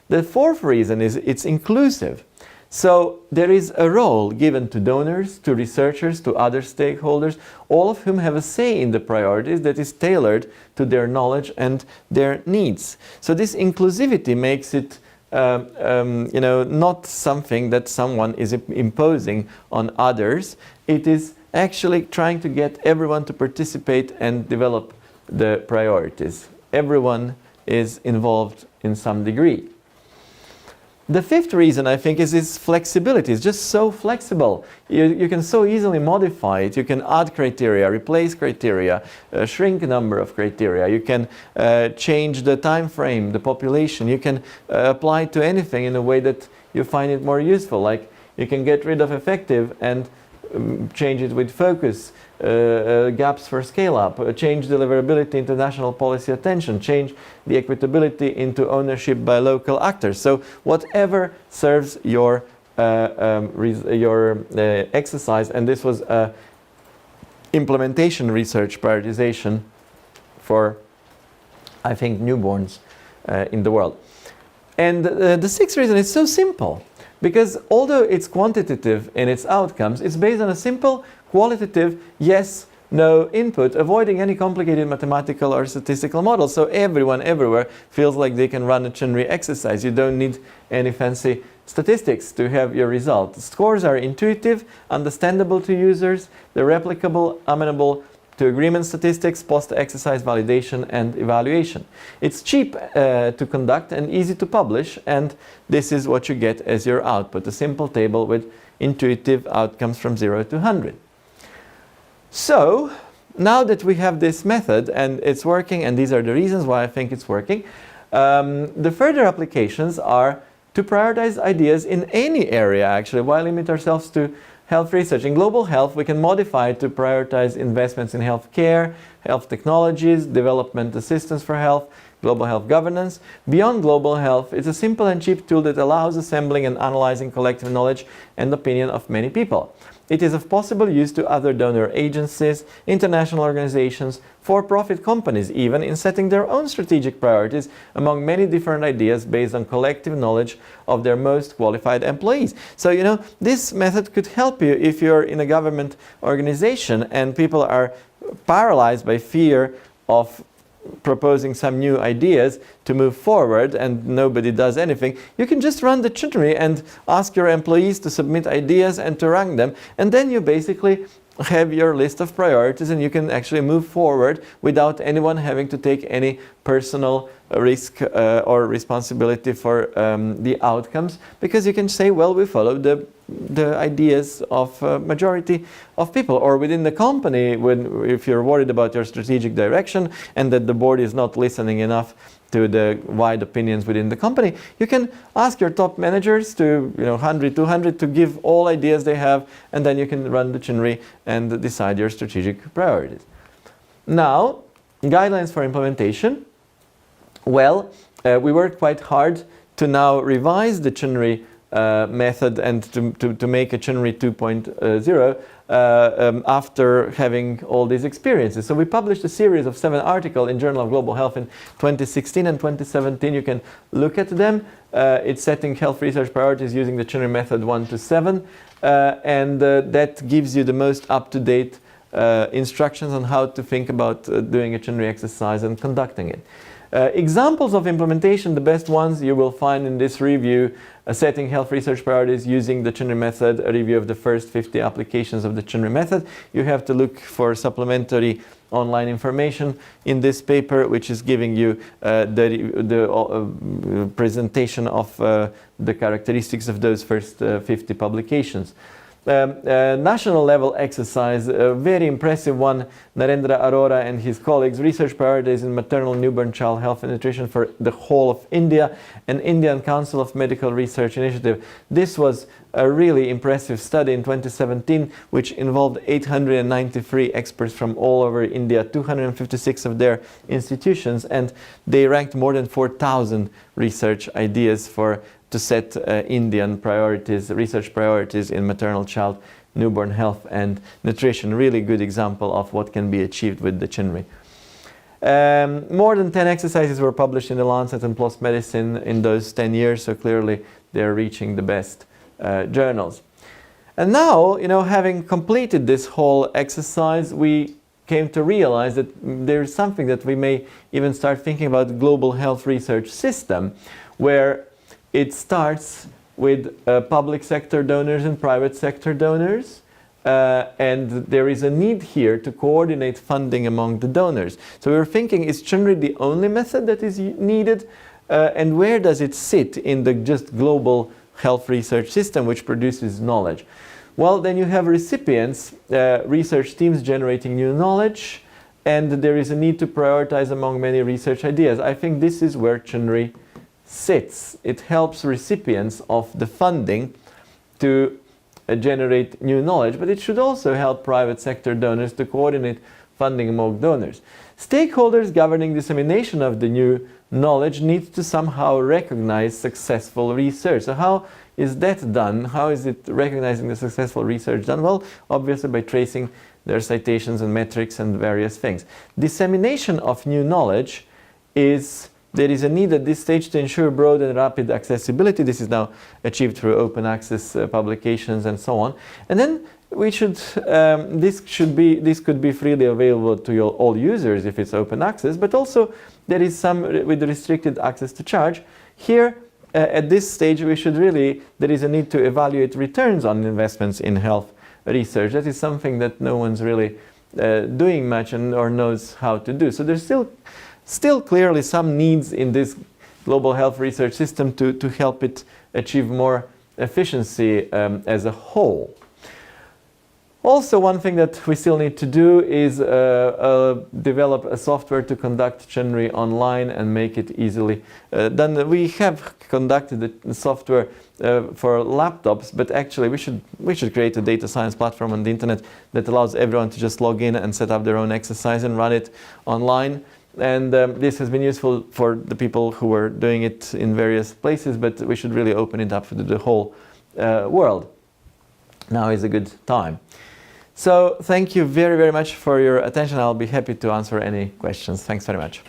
The fourth reason is it's inclusive. So there is a role given to donors, to researchers, to other stakeholders, all of whom have a say in the priorities that is tailored to their knowledge and their needs. So this inclusivity makes it you know, not something that someone is imposing on others. It is actually trying to get everyone to participate and develop the priorities. Everyone is involved in some degree. The fifth reason, I think, is its flexibility. It's just so flexible. You can so easily modify it. You can add criteria, replace criteria, shrink a number of criteria. You can change the time frame, the population. You can apply it to anything in a way that you find it more useful. Like you can get rid of effective and change it with focus, gaps for scale-up, change deliverability into national policy attention, change the equitability into ownership by local actors. So whatever serves your exercise, and this was implementation research prioritization for, I think, newborns in the world. And the sixth reason is so simple. Because although it's quantitative in its outcomes, it's based on a simple, qualitative yes, no input, avoiding any complicated mathematical or statistical models. So everyone, everywhere feels like they can run a CHNRI exercise. You don't need any fancy statistics to have your result. The scores are intuitive, understandable to users, they're replicable, amenable to agreement statistics, post-exercise validation and evaluation. It's cheap to conduct and easy to publish, and this is what you get as your output, a simple table with intuitive outcomes from 0 to 100. So, now that we have this method and it's working, and these are the reasons why I think it's working, the further applications are to prioritize ideas in any area, actually. Why limit ourselves to health research? In global health, we can modify it to prioritize investments in health care, health technologies, development assistance for health, global health governance. Beyond global health, it's a simple and cheap tool that allows assembling and analyzing collective knowledge and opinion of many people. It is of possible use to other donor agencies, international organizations, for-profit companies even, in setting their own strategic priorities among many different ideas based on collective knowledge of their most qualified employees. So, you know, this method could help you if you're in a government organization and people are paralyzed by fear of proposing some new ideas to move forward and nobody does anything. You can just run the CHNRI and ask your employees to submit ideas and to rank them, and then you basically have your list of priorities and you can actually move forward without anyone having to take any personal risk or responsibility for the outcomes, because you can say, well, we followed the ideas of majority of people. Or within the company, if you're worried about your strategic direction and that the board is not listening enough to the wide opinions within the company, you can ask your top managers to, 100, 200, to give all ideas they have, and then you can run the CHNRI and decide your strategic priorities. Now, guidelines for implementation. Well, we worked quite hard to now revise the CHNRI method and to make a CHNRI 2.0 after having all these experiences. So we published a series of 7 articles in Journal of Global Health in 2016 and 2017. You can look at them. It's setting health research priorities using the CHNRI method 1 to 7. And that gives you the most up-to-date instructions on how to think about doing a CHNRI exercise and conducting it. Examples of implementation, the best ones you will find in this review: setting health research priorities using the CHNRI method, a review of the first 50 applications of the CHNRI method. You have to look for supplementary online information in this paper, which is giving you the presentation of the characteristics of those first 50 publications. National level exercise, a very impressive one, Narendra Arora and his colleagues, research priorities in maternal newborn child health and nutrition for the whole of India, an Indian Council of Medical Research initiative. This was a really impressive study in 2017, which involved 893 experts from all over India, 256 of their institutions, and they ranked more than 4,000 research ideas to set Indian priorities, research priorities in maternal child, newborn health and nutrition. Really good example of what can be achieved with the CHNRI. More than 10 exercises were published in the Lancet and PLOS Medicine in those 10 years, so clearly they're reaching the best journals. And now, having completed this whole exercise, we came to realize that there's something that we may even start thinking about: the global health research system, where it starts with public sector donors and private sector donors, and there is a need here to coordinate funding among the donors. So we were thinking, is CHNRI the only method that is needed, and where does it sit in the just global health research system which produces knowledge? Well, then you have recipients, research teams generating new knowledge, and there is a need to prioritize among many research ideas. I think this is where CHNRI sits. It helps recipients of the funding to generate new knowledge, but it should also help private sector donors to coordinate funding among donors. Stakeholders governing dissemination of the new knowledge need to somehow recognize successful research. So how is that done? How is it recognizing the successful research done? Well, obviously by tracing their citations and metrics and various things. Dissemination of new knowledge there is a need at this stage to ensure broad and rapid accessibility. This is now achieved through open access publications and so on. And then we should, this could be freely available to all users if it's open access, but also there is some with restricted access to charge. Here, at this stage, there is a need to evaluate returns on investments in health research. That is something that no one's really doing much or knows how to do. So there's still clearly some needs in this global health research system to help it achieve more efficiency as a whole. Also, one thing that we still need to do is develop a software to conduct CHNRI online and make it easily done. We have conducted the software for laptops, but actually we should create a data science platform on the internet that allows everyone to just log in and set up their own exercise and run it online. And this has been useful for the people who are doing it in various places, but we should really open it up to the whole world. Now is a good time. So thank you very, very much for your attention. I'll be happy to answer any questions. Thanks very much.